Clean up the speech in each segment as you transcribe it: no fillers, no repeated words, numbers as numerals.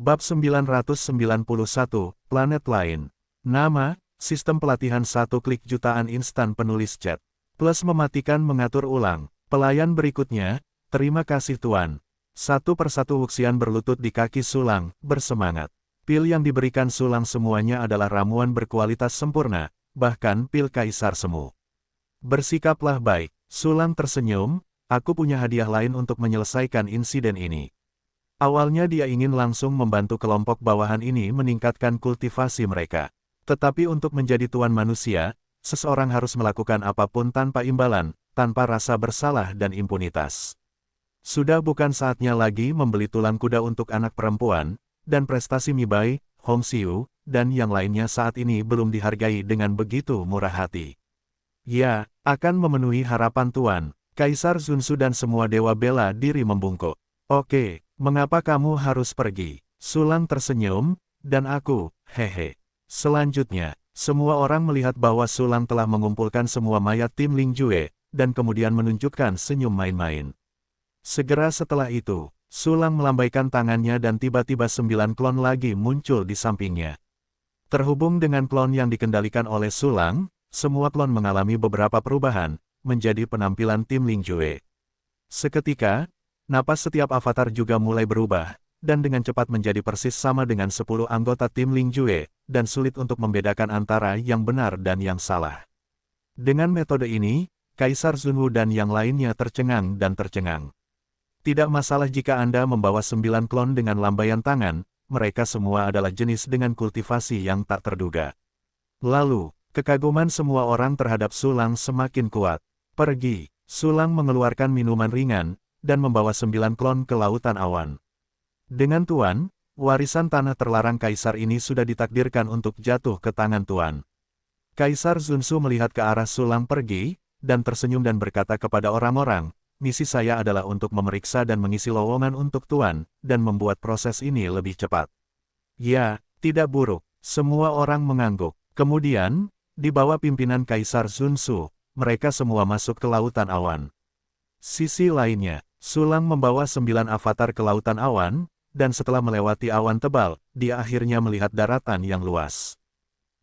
Bab 991, Planet Lain. Nama, Sistem Pelatihan 1 Klik Jutaan Instan Penulis Chat. Plus mematikan mengatur ulang. Pelayan berikutnya, terima kasih Tuan. Satu persatu Wuxian berlutut di kaki Sulang, bersemangat. Pil yang diberikan Sulang semuanya adalah ramuan berkualitas sempurna, bahkan pil Kaisar Semu. Bersikaplah baik. Sulang tersenyum, aku punya hadiah lain untuk menyelesaikan insiden ini. Awalnya dia ingin langsung membantu kelompok bawahan ini meningkatkan kultivasi mereka. Tetapi untuk menjadi tuan manusia, seseorang harus melakukan apapun tanpa imbalan, tanpa rasa bersalah dan impunitas. Sudah bukan saatnya lagi membeli tulang kuda untuk anak perempuan, dan prestasi Mibai, Hong Xiu, dan yang lainnya saat ini belum dihargai dengan begitu murah hati. Ya, akan memenuhi harapan Tuan. Kaisar Zunsu dan semua dewa bela diri membungkuk. Oke, mengapa kamu harus pergi? Sulang tersenyum, dan aku, hehe. Selanjutnya, semua orang melihat bahwa Sulang telah mengumpulkan semua mayat tim Ling Jue, dan kemudian menunjukkan senyum main-main. Segera setelah itu, Sulang melambaikan tangannya dan tiba-tiba 9 klon lagi muncul di sampingnya. Terhubung dengan klon yang dikendalikan oleh Sulang, semua klon mengalami beberapa perubahan, menjadi penampilan tim Ling Jue. Seketika, napas setiap avatar juga mulai berubah, dan dengan cepat menjadi persis sama dengan 10 anggota tim Ling Jue, dan sulit untuk membedakan antara yang benar dan yang salah. Dengan metode ini, Kaisar Zunwu dan yang lainnya tercengang dan tercengang. Tidak masalah jika Anda membawa 9 klon dengan lambaian tangan, mereka semua adalah jenis dengan kultivasi yang tak terduga. Lalu, kekaguman semua orang terhadap Sulang semakin kuat. Pergi, Sulang mengeluarkan minuman ringan, dan membawa 9 klon ke lautan awan. Dengan Tuan, warisan tanah terlarang Kaisar ini sudah ditakdirkan untuk jatuh ke tangan Tuan. Kaisar Zunsu melihat ke arah Sulang pergi, dan tersenyum dan berkata kepada orang-orang, misi saya adalah untuk memeriksa dan mengisi lowongan untuk Tuan, dan membuat proses ini lebih cepat. Ya, tidak buruk. Semua orang mengangguk. Kemudian, di bawah pimpinan Kaisar Zunsu, mereka semua masuk ke lautan awan. Sisi lainnya, Sulang membawa 9 avatar ke lautan awan, dan setelah melewati awan tebal, dia akhirnya melihat daratan yang luas.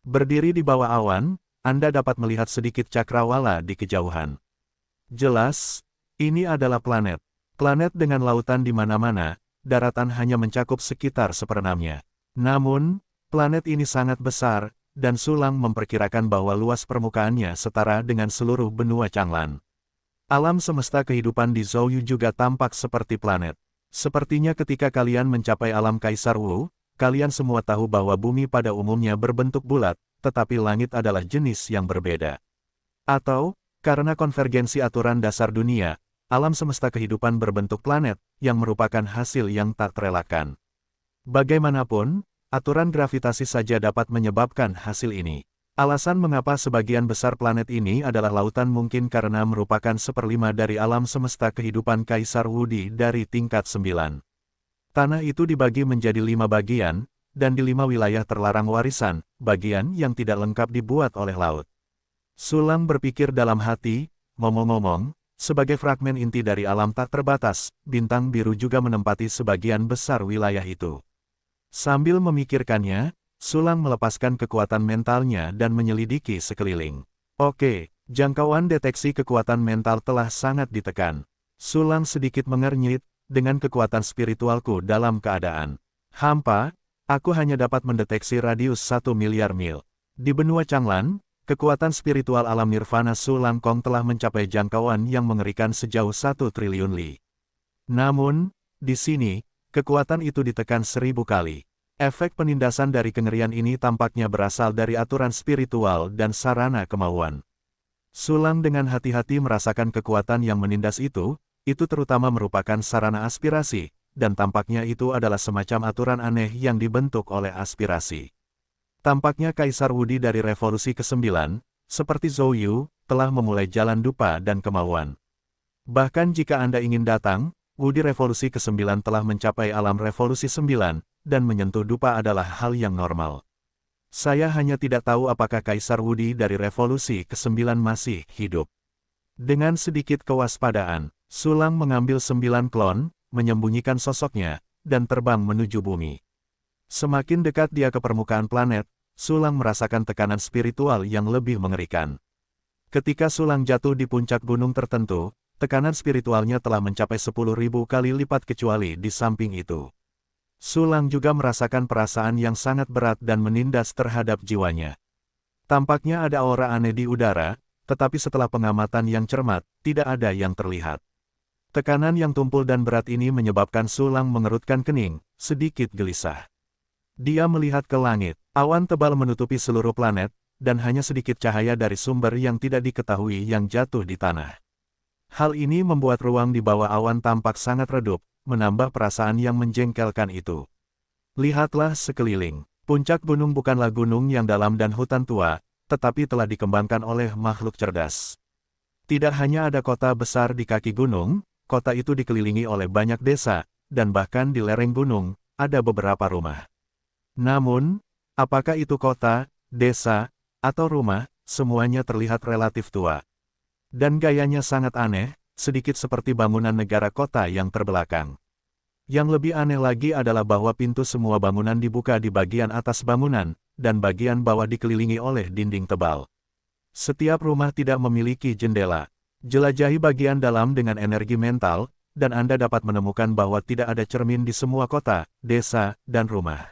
Berdiri di bawah awan, Anda dapat melihat sedikit cakrawala di kejauhan. Jelas, ini adalah planet. Planet dengan lautan di mana-mana, daratan hanya mencakup sekitar seperenamnya. Namun, planet ini sangat besar, dan Sulang memperkirakan bahwa luas permukaannya setara dengan seluruh benua Changlan. Alam semesta kehidupan di Zhouyu juga tampak seperti planet. Sepertinya ketika kalian mencapai alam Kaisar Wu, kalian semua tahu bahwa bumi pada umumnya berbentuk bulat, tetapi langit adalah jenis yang berbeda. Atau, karena konvergensi aturan dasar dunia, alam semesta kehidupan berbentuk planet, yang merupakan hasil yang tak terelakkan. Bagaimanapun, aturan gravitasi saja dapat menyebabkan hasil ini. Alasan mengapa sebagian besar planet ini adalah lautan mungkin karena merupakan 1/5 dari alam semesta kehidupan Kaisar Wudi dari tingkat 9. Tanah itu dibagi menjadi 5 bagian, dan di 5 wilayah terlarang warisan, bagian yang tidak lengkap dibuat oleh laut. Sulang berpikir dalam hati, ngomong-ngomong, sebagai fragmen inti dari alam tak terbatas, bintang biru juga menempati sebagian besar wilayah itu. Sambil memikirkannya, Sulang melepaskan kekuatan mentalnya dan menyelidiki sekeliling. Oke, jangkauan deteksi kekuatan mental telah sangat ditekan. Sulang sedikit mengernyit, dengan kekuatan spiritualku dalam keadaan hampa, aku hanya dapat mendeteksi radius 1 miliar mil. Di benua Changlan, kekuatan spiritual alam nirvana Sulang Kong telah mencapai jangkauan yang mengerikan sejauh 1 triliun li. Namun, di sini, kekuatan itu ditekan 1000 kali. Efek penindasan dari kengerian ini tampaknya berasal dari aturan spiritual dan sarana kemauan. Sulang dengan hati-hati merasakan kekuatan yang menindas itu terutama merupakan sarana aspirasi, dan tampaknya itu adalah semacam aturan aneh yang dibentuk oleh aspirasi. Tampaknya Kaisar Wudi dari Revolusi ke-9, seperti Zhouyu, telah memulai jalan dupa dan kemauan. Bahkan jika Anda ingin datang, Wudi Revolusi ke-9 telah mencapai alam Revolusi 9, dan menyentuh dupa adalah hal yang normal. Saya hanya tidak tahu apakah Kaisar Wudi dari Revolusi ke-9 masih hidup. Dengan sedikit kewaspadaan, Sulang mengambil 9 klon, menyembunyikan sosoknya, dan terbang menuju bumi. Semakin dekat dia ke permukaan planet, Sulang merasakan tekanan spiritual yang lebih mengerikan. Ketika Sulang jatuh di puncak gunung tertentu, tekanan spiritualnya telah mencapai 10.000 kali lipat kecuali di samping itu. Sulang juga merasakan perasaan yang sangat berat dan menindas terhadap jiwanya. Tampaknya ada aura aneh di udara, tetapi setelah pengamatan yang cermat, tidak ada yang terlihat. Tekanan yang tumpul dan berat ini menyebabkan Sulang mengerutkan kening, sedikit gelisah. Dia melihat ke langit, awan tebal menutupi seluruh planet, dan hanya sedikit cahaya dari sumber yang tidak diketahui yang jatuh di tanah. Hal ini membuat ruang di bawah awan tampak sangat redup, menambah perasaan yang menjengkelkan itu. Lihatlah sekeliling. Puncak gunung bukanlah gunung yang dalam dan hutan tua, tetapi telah dikembangkan oleh makhluk cerdas. Tidak hanya ada kota besar di kaki gunung, kota itu dikelilingi oleh banyak desa, dan bahkan di lereng gunung, ada beberapa rumah. Namun, apakah itu kota, desa, atau rumah, semuanya terlihat relatif tua. Dan gayanya sangat aneh, sedikit seperti bangunan negara kota yang terbelakang. Yang lebih aneh lagi adalah bahwa pintu semua bangunan dibuka di bagian atas bangunan, dan bagian bawah dikelilingi oleh dinding tebal. Setiap rumah tidak memiliki jendela. Jelajahi bagian dalam dengan energi mental, dan Anda dapat menemukan bahwa tidak ada cermin di semua kota, desa, dan rumah.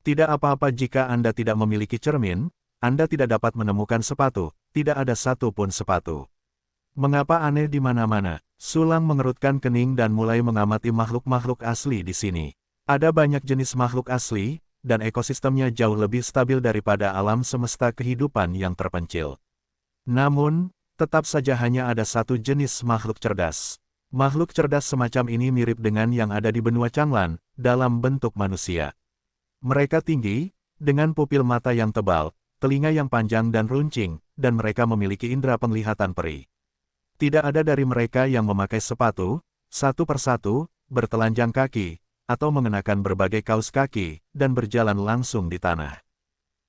Tidak apa-apa jika Anda tidak memiliki cermin, Anda tidak dapat menemukan sepatu, tidak ada satu pun sepatu. Mengapa aneh di mana-mana? Sulang mengerutkan kening dan mulai mengamati makhluk-makhluk asli di sini. Ada banyak jenis makhluk asli, dan ekosistemnya jauh lebih stabil daripada alam semesta kehidupan yang terpencil. Namun, tetap saja hanya ada satu jenis makhluk cerdas. Makhluk cerdas semacam ini mirip dengan yang ada di benua Changlan, dalam bentuk manusia. Mereka tinggi, dengan pupil mata yang tebal, telinga yang panjang dan runcing, dan mereka memiliki indera penglihatan peri. Tidak ada dari mereka yang memakai sepatu, satu persatu, bertelanjang kaki, atau mengenakan berbagai kaos kaki, dan berjalan langsung di tanah.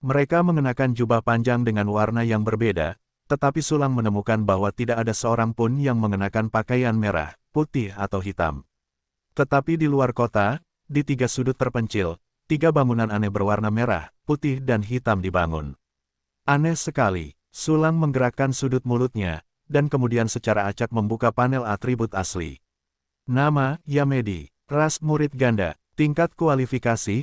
Mereka mengenakan jubah panjang dengan warna yang berbeda, tetapi Sulang menemukan bahwa tidak ada seorang pun yang mengenakan pakaian merah, putih atau hitam. Tetapi di luar kota, di tiga sudut terpencil, tiga bangunan aneh berwarna merah, putih dan hitam dibangun. Aneh sekali, Sulang menggerakkan sudut mulutnya, dan kemudian secara acak membuka panel atribut asli. Nama, Yamedi, ras murid ganda, tingkat kualifikasi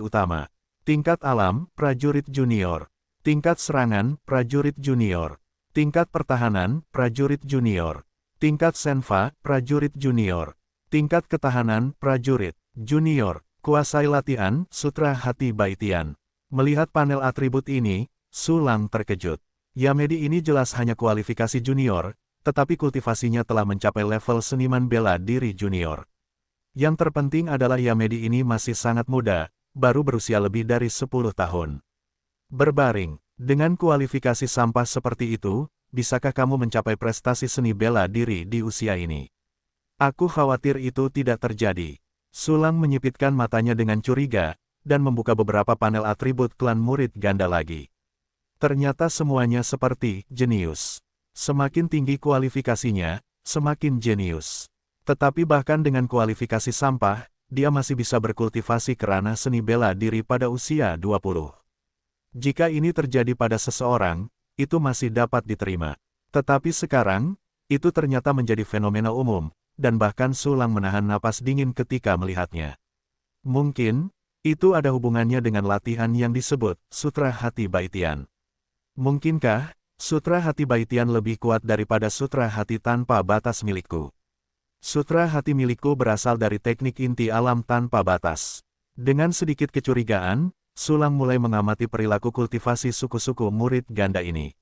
utama. Tingkat alam, prajurit junior. Tingkat serangan, prajurit junior. Tingkat pertahanan, prajurit junior. Tingkat senva, prajurit junior. Tingkat ketahanan, prajurit junior. Kuasai latihan, sutra hati baitian. Melihat panel atribut ini, Sulang terkejut. Yamedi ini jelas hanya kualifikasi junior, tetapi kultivasinya telah mencapai level seniman bela diri junior. Yang terpenting adalah Yamedi ini masih sangat muda, baru berusia lebih dari 10 tahun. Berbaring, dengan kualifikasi sampah seperti itu, bisakah kamu mencapai prestasi seni bela diri di usia ini? Aku khawatir itu tidak terjadi. Sulang menyipitkan matanya dengan curiga, dan membuka beberapa panel atribut klan murid ganda lagi. Ternyata semuanya seperti jenius. Semakin tinggi kualifikasinya, semakin jenius. Tetapi bahkan dengan kualifikasi sampah, dia masih bisa berkultivasi kerana seni bela diri pada usia 20. Jika ini terjadi pada seseorang, itu masih dapat diterima. Tetapi sekarang, itu ternyata menjadi fenomena umum, dan bahkan Sulang menahan napas dingin ketika melihatnya. Mungkin, itu ada hubungannya dengan latihan yang disebut Sutra Hati Baitian. Mungkinkah, Sutra Hati Baitian lebih kuat daripada Sutra Hati Tanpa Batas milikku? Sutra Hati milikku berasal dari teknik inti alam tanpa batas. Dengan sedikit kecurigaan, Sulang mulai mengamati perilaku kultivasi suku-suku murid ganda ini.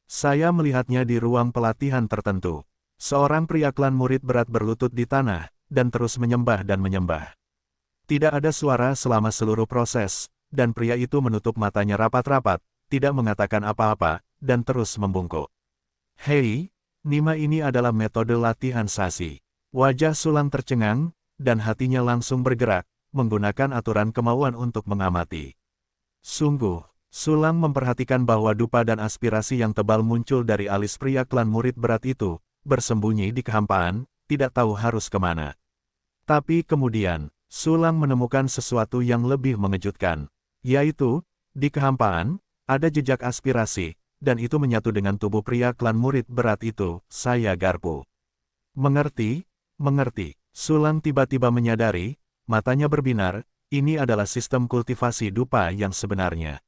Saya melihatnya di ruang pelatihan tertentu. Seorang pria klan murid berat berlutut di tanah, dan terus menyembah dan menyembah. Tidak ada suara selama seluruh proses, dan pria itu menutup matanya rapat-rapat, tidak mengatakan apa-apa, dan terus membungkuk. Hei, Nima ini adalah metode latihan sasi. Wajah Sulang tercengang, dan hatinya langsung bergerak, menggunakan aturan kemauan untuk mengamati. Sungguh, Sulang memperhatikan bahwa dupa dan aspirasi yang tebal muncul dari alis pria klan murid berat itu, bersembunyi di kehampaan, tidak tahu harus kemana. Tapi kemudian, Sulang menemukan sesuatu yang lebih mengejutkan, yaitu, di kehampaan, ada jejak aspirasi, dan itu menyatu dengan tubuh pria klan murid berat itu, saya Garpu. Mengerti, mengerti. Sulang tiba-tiba menyadari, matanya berbinar, ini adalah sistem kultivasi dupa yang sebenarnya.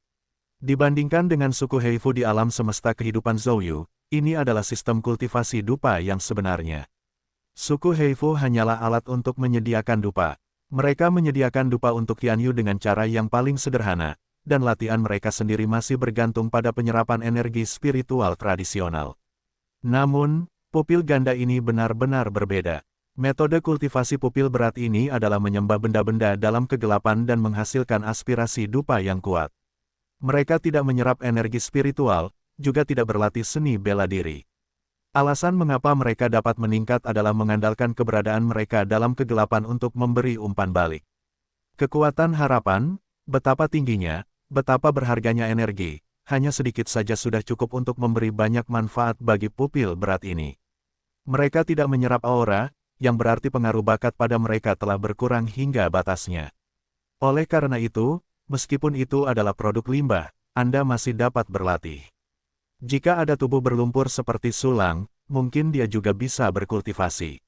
Dibandingkan dengan suku Heifu di alam semesta kehidupan Zhouyu, ini adalah sistem kultivasi dupa yang sebenarnya. Suku Heifu hanyalah alat untuk menyediakan dupa. Mereka menyediakan dupa untuk Yanyu dengan cara yang paling sederhana, dan latihan mereka sendiri masih bergantung pada penyerapan energi spiritual tradisional. Namun, pupil ganda ini benar-benar berbeda. Metode kultivasi pupil berat ini adalah menyembah benda-benda dalam kegelapan dan menghasilkan aspirasi dupa yang kuat. Mereka tidak menyerap energi spiritual, juga tidak berlatih seni bela diri. Alasan mengapa mereka dapat meningkat adalah mengandalkan keberadaan mereka dalam kegelapan untuk memberi umpan balik. Kekuatan harapan, betapa tingginya, betapa berharganya energi, hanya sedikit saja sudah cukup untuk memberi banyak manfaat bagi pupil berat ini. Mereka tidak menyerap aura, yang berarti pengaruh bakat pada mereka telah berkurang hingga batasnya. Oleh karena itu, meskipun itu adalah produk limbah, Anda masih dapat berlatih. Jika ada tubuh berlumpur seperti Sulang, mungkin dia juga bisa berkultivasi.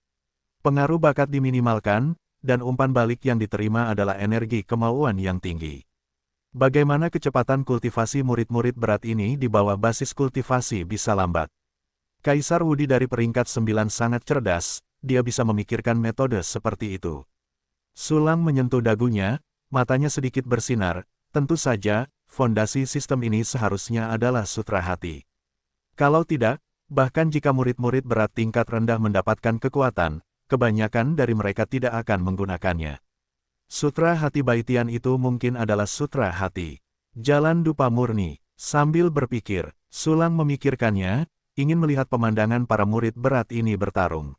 Pengaruh bakat diminimalkan, dan umpan balik yang diterima adalah energi kemauan yang tinggi. Bagaimana kecepatan kultivasi murid-murid berat ini di bawah basis kultivasi bisa lambat? Kaisar Wudi dari peringkat 9 sangat cerdas, dia bisa memikirkan metode seperti itu. Sulang menyentuh dagunya, matanya sedikit bersinar, tentu saja, fondasi sistem ini seharusnya adalah sutra hati. Kalau tidak, bahkan jika murid-murid berat tingkat rendah mendapatkan kekuatan, kebanyakan dari mereka tidak akan menggunakannya. Sutra hati Baitian itu mungkin adalah sutra hati. Jalan dupa murni. Sambil berpikir, Sulang memikirkannya, ingin melihat pemandangan para murid berat ini bertarung.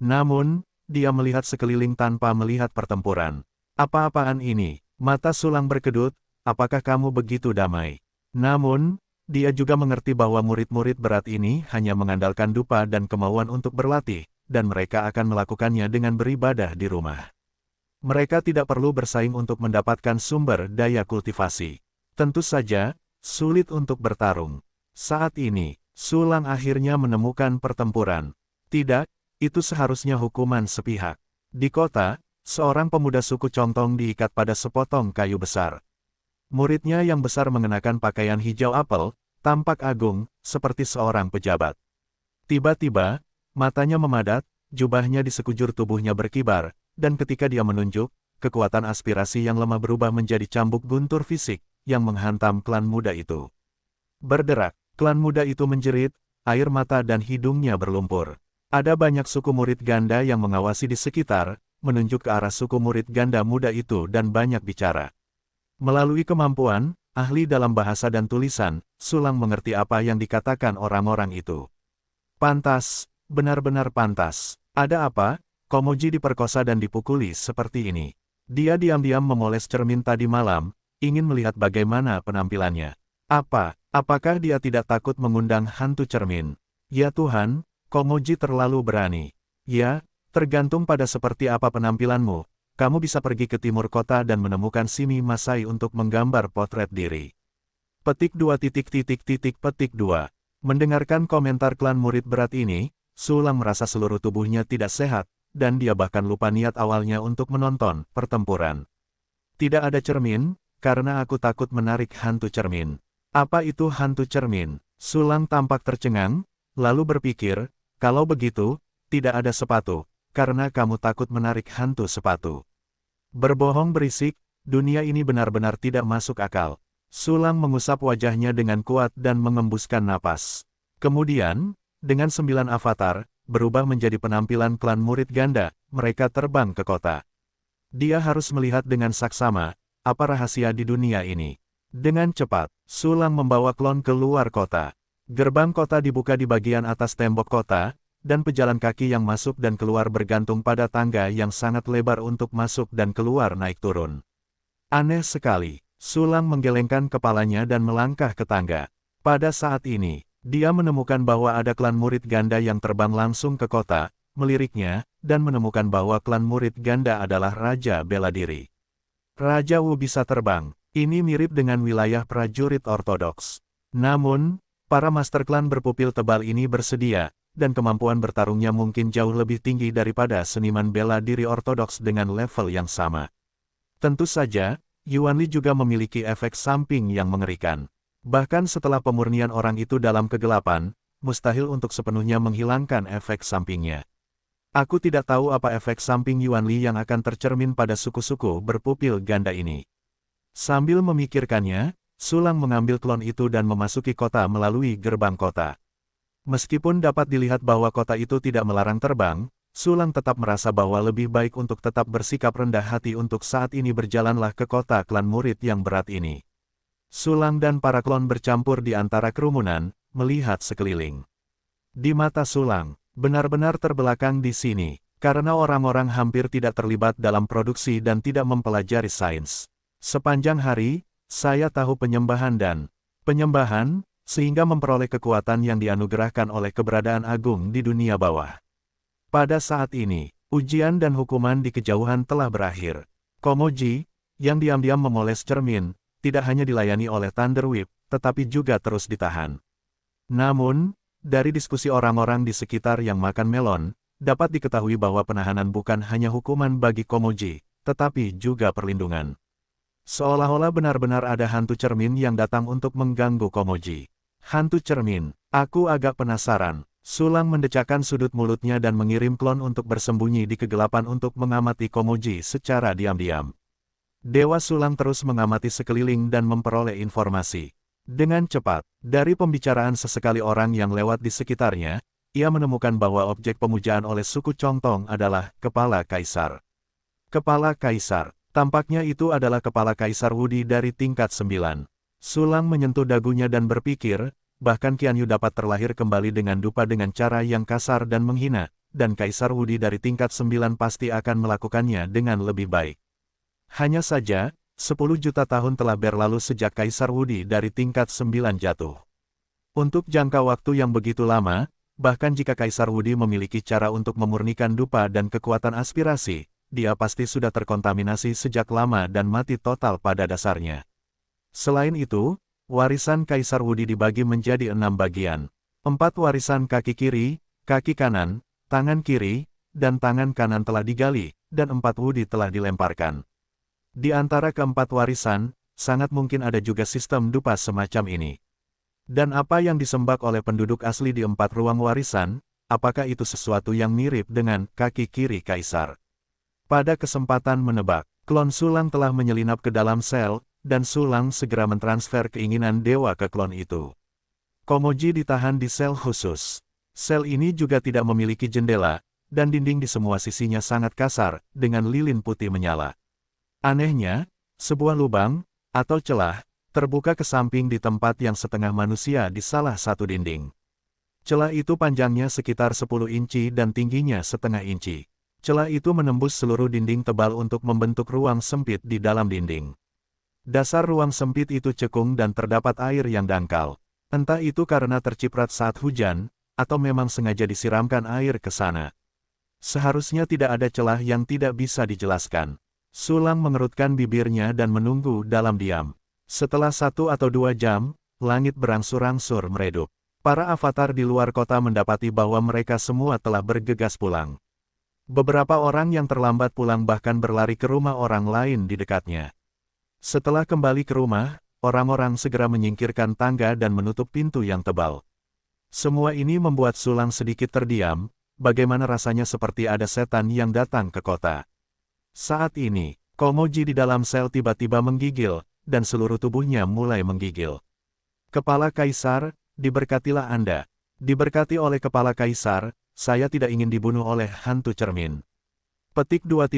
Namun, dia melihat sekeliling tanpa melihat pertempuran. Apa-apaan ini? Mata Sulang berkedut, apakah kamu begitu damai? Namun, dia juga mengerti bahwa murid-murid berat ini hanya mengandalkan dupa dan kemauan untuk berlatih, dan mereka akan melakukannya dengan beribadah di rumah. Mereka tidak perlu bersaing untuk mendapatkan sumber daya kultivasi. Tentu saja, sulit untuk bertarung. Saat ini, Sulang akhirnya menemukan pertempuran. Tidak, itu seharusnya hukuman sepihak. Di kota, seorang pemuda suku Chongtong diikat pada sepotong kayu besar. Muridnya yang besar mengenakan pakaian hijau apel, tampak agung, seperti seorang pejabat. Tiba-tiba, matanya memadat, jubahnya di sekujur tubuhnya berkibar, dan ketika dia menunjuk, kekuatan aspirasi yang lemah berubah menjadi cambuk guntur fisik, yang menghantam klan muda itu. Berderak, klan muda itu menjerit, air mata dan hidungnya berlumpur. Ada banyak suku murid ganda yang mengawasi di sekitar, menunjuk ke arah suku murid ganda muda itu dan banyak bicara. Melalui kemampuan, ahli dalam bahasa dan tulisan, Sulang mengerti apa yang dikatakan orang-orang itu. Pantas, benar-benar pantas. Ada apa? Komoji diperkosa dan dipukuli seperti ini. Dia diam-diam memoles cermin tadi malam, ingin melihat bagaimana penampilannya. Apakah dia tidak takut mengundang hantu cermin? Ya Tuhan, Komoji terlalu berani. Ya, tergantung pada seperti apa penampilanmu. Kamu bisa pergi ke timur kota dan menemukan Shimi Masai untuk menggambar potret diri. Petik 2. Mendengarkan komentar klan murid berat ini, Sulang merasa seluruh tubuhnya tidak sehat, dan dia bahkan lupa niat awalnya untuk menonton pertempuran. Tidak ada cermin, karena aku takut menarik hantu cermin. Apa itu hantu cermin? Sulang tampak tercengang, lalu berpikir, kalau begitu, tidak ada sepatu, karena kamu takut menarik hantu sepatu. Berbohong berisik, dunia ini benar-benar tidak masuk akal. Sulang mengusap wajahnya dengan kuat dan mengembuskan napas. Kemudian, dengan 9 avatar, berubah menjadi penampilan klan murid ganda, mereka terbang ke kota. Dia harus melihat dengan saksama, apa rahasia di dunia ini. Dengan cepat, Sulang membawa klon keluar kota. Gerbang kota dibuka di bagian atas tembok kota, dan pejalan kaki yang masuk dan keluar bergantung pada tangga yang sangat lebar untuk masuk dan keluar naik turun. Aneh sekali, Sulang menggelengkan kepalanya dan melangkah ke tangga. Pada saat ini, dia menemukan bahwa ada klan murid ganda yang terbang langsung ke kota, meliriknya, dan menemukan bahwa klan murid ganda adalah Raja Bela Diri. Raja Wu bisa terbang. Ini mirip dengan wilayah prajurit ortodoks. Namun, para master klan berpupil tebal ini bersedia, dan kemampuan bertarungnya mungkin jauh lebih tinggi daripada seniman bela diri ortodoks dengan level yang sama. Tentu saja, Yuan Li juga memiliki efek samping yang mengerikan. Bahkan setelah pemurnian orang itu dalam kegelapan, mustahil untuk sepenuhnya menghilangkan efek sampingnya. Aku tidak tahu apa efek samping Yuan Li yang akan tercermin pada suku-suku berpupil ganda ini. Sambil memikirkannya, Sulang mengambil klon itu dan memasuki kota melalui gerbang kota. Meskipun dapat dilihat bahwa kota itu tidak melarang terbang, Sulang tetap merasa bahwa lebih baik untuk tetap bersikap rendah hati untuk saat ini berjalanlah ke kota klan murid yang berat ini. Sulang dan para klon bercampur di antara kerumunan, melihat sekeliling. Di mata Sulang, benar-benar terbelakang di sini, karena orang-orang hampir tidak terlibat dalam produksi dan tidak mempelajari sains. Sepanjang hari, saya tahu penyembahan, sehingga memperoleh kekuatan yang dianugerahkan oleh keberadaan agung di dunia bawah. Pada saat ini, ujian dan hukuman di kejauhan telah berakhir. Komoji, yang diam-diam memoles cermin, tidak hanya dilayani oleh Thunder Whip, tetapi juga terus ditahan. Namun, dari diskusi orang-orang di sekitar yang makan melon, dapat diketahui bahwa penahanan bukan hanya hukuman bagi Komoji, tetapi juga perlindungan. Seolah-olah benar-benar ada hantu cermin yang datang untuk mengganggu Komoji. Hantu cermin, aku agak penasaran. Sulang mendecakkan sudut mulutnya dan mengirim klon untuk bersembunyi di kegelapan untuk mengamati Komoji secara diam-diam. Dewa Sulang terus mengamati sekeliling dan memperoleh informasi. Dengan cepat, dari pembicaraan sesekali orang yang lewat di sekitarnya, ia menemukan bahwa objek pemujaan oleh suku Chongtong adalah Kepala Kaisar. Kepala Kaisar. Tampaknya itu adalah Kepala Kaisar Wudi dari tingkat 9. Sulang menyentuh dagunya dan berpikir, bahkan Qian Yu dapat terlahir kembali dengan dupa dengan cara yang kasar dan menghina, dan Kaisar Wudi dari tingkat 9 pasti akan melakukannya dengan lebih baik. Hanya saja, 10 juta tahun telah berlalu sejak Kaisar Wudi dari tingkat 9 jatuh. Untuk jangka waktu yang begitu lama, bahkan jika Kaisar Wudi memiliki cara untuk memurnikan dupa dan kekuatan aspirasi, dia pasti sudah terkontaminasi sejak lama dan mati total pada dasarnya. Selain itu, warisan Kaisar Wudi dibagi menjadi 6 bagian. 4 warisan kaki kiri, kaki kanan, tangan kiri, dan tangan kanan telah digali, dan 4 Wudi telah dilemparkan. Di antara keempat warisan, sangat mungkin ada juga sistem dupa semacam ini. Dan apa yang disembah oleh penduduk asli di 4 ruang warisan, apakah itu sesuatu yang mirip dengan kaki kiri Kaisar? Pada kesempatan menebak, klon Sulang telah menyelinap ke dalam sel, dan Sulang segera mentransfer keinginan dewa ke klon itu. Komoji ditahan di sel khusus. Sel ini juga tidak memiliki jendela, dan dinding di semua sisinya sangat kasar, dengan lilin putih menyala. Anehnya, sebuah lubang, atau celah, terbuka ke samping di tempat yang setengah manusia di salah satu dinding. Celah itu panjangnya sekitar 10 inci dan tingginya setengah inci. Celah itu menembus seluruh dinding tebal untuk membentuk ruang sempit di dalam dinding. Dasar ruang sempit itu cekung dan terdapat air yang dangkal. Entah itu karena terciprat saat hujan, atau memang sengaja disiramkan air ke sana. Seharusnya tidak ada celah yang tidak bisa dijelaskan. Sulang mengerutkan bibirnya dan menunggu dalam diam. Setelah 1 atau 2 jam, langit berangsur-angsur meredup. Para avatar di luar kota mendapati bahwa mereka semua telah bergegas pulang. Beberapa orang yang terlambat pulang bahkan berlari ke rumah orang lain di dekatnya. Setelah kembali ke rumah, orang-orang segera menyingkirkan tangga dan menutup pintu yang tebal. Semua ini membuat Sulang sedikit terdiam, bagaimana rasanya seperti ada setan yang datang ke kota. Saat ini, Komoji di dalam sel tiba-tiba menggigil, dan seluruh tubuhnya mulai menggigil. Kepala Kaisar, diberkatilah Anda. Diberkati oleh Kepala Kaisar, saya tidak ingin dibunuh oleh hantu cermin. Petik 2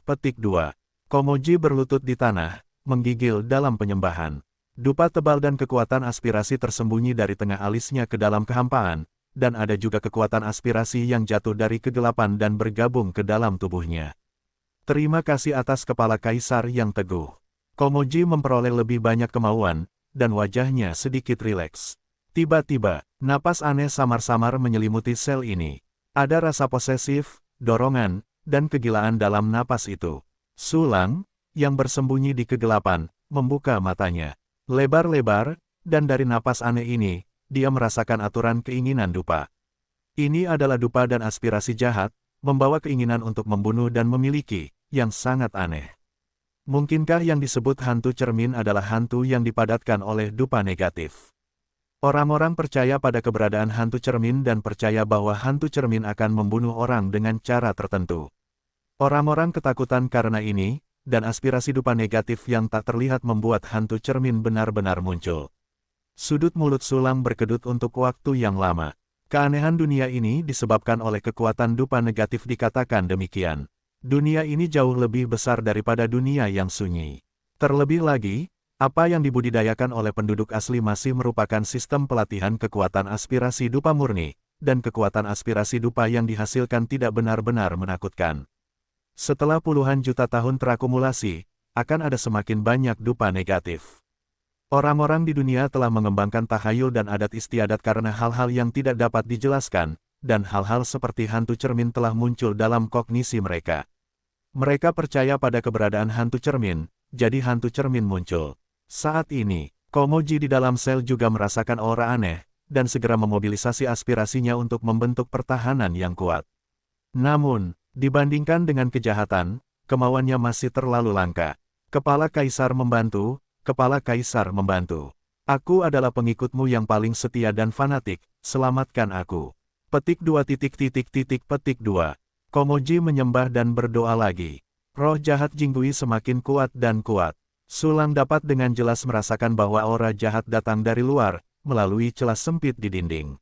petik 2. Komoji berlutut di tanah, menggigil dalam penyembahan. Dupa tebal dan kekuatan aspirasi tersembunyi dari tengah alisnya ke dalam kehampaan, dan ada juga kekuatan aspirasi yang jatuh dari kegelapan dan bergabung ke dalam tubuhnya. Terima kasih atas Kepala Kaisar yang teguh. Komoji memperoleh lebih banyak kemauan, dan wajahnya sedikit rileks. Tiba-tiba, napas aneh samar-samar menyelimuti sel ini. Ada rasa posesif, dorongan, dan kegilaan dalam napas itu. Sulang, yang bersembunyi di kegelapan, membuka matanya lebar-lebar, dan dari napas aneh ini, dia merasakan aturan keinginan dupa. Ini adalah dupa dan aspirasi jahat, membawa keinginan untuk membunuh dan memiliki, yang sangat aneh. Mungkinkah yang disebut hantu cermin adalah hantu yang dipadatkan oleh dupa negatif? Orang-orang percaya pada keberadaan hantu cermin dan percaya bahwa hantu cermin akan membunuh orang dengan cara tertentu. Orang-orang ketakutan karena ini, dan aspirasi dupa negatif yang tak terlihat membuat hantu cermin benar-benar muncul. Sudut mulut Sulang berkedut untuk waktu yang lama. Keanehan dunia ini disebabkan oleh kekuatan dupa negatif dikatakan demikian. Dunia ini jauh lebih besar daripada dunia yang sunyi. Terlebih lagi, apa yang dibudidayakan oleh penduduk asli masih merupakan sistem pelatihan kekuatan aspirasi dupa murni, dan kekuatan aspirasi dupa yang dihasilkan tidak benar-benar menakutkan. Setelah puluhan juta tahun terakumulasi, akan ada semakin banyak dupa negatif. Orang-orang di dunia telah mengembangkan tahayul dan adat istiadat karena hal-hal yang tidak dapat dijelaskan, dan hal-hal seperti hantu cermin telah muncul dalam kognisi mereka. Mereka percaya pada keberadaan hantu cermin, jadi hantu cermin muncul. Saat ini, Komoji di dalam sel juga merasakan aura aneh, dan segera memobilisasi aspirasinya untuk membentuk pertahanan yang kuat. Namun, dibandingkan dengan kejahatan, kemauannya masih terlalu langka. Kepala Kaisar membantu, Kepala Kaisar membantu. Aku adalah pengikutmu yang paling setia dan fanatik, selamatkan aku. Petik 2. Komoji menyembah dan berdoa lagi. Roh jahat Jinggui semakin kuat dan kuat. Sulang dapat dengan jelas merasakan bahwa aura jahat datang dari luar, melalui celah sempit di dinding.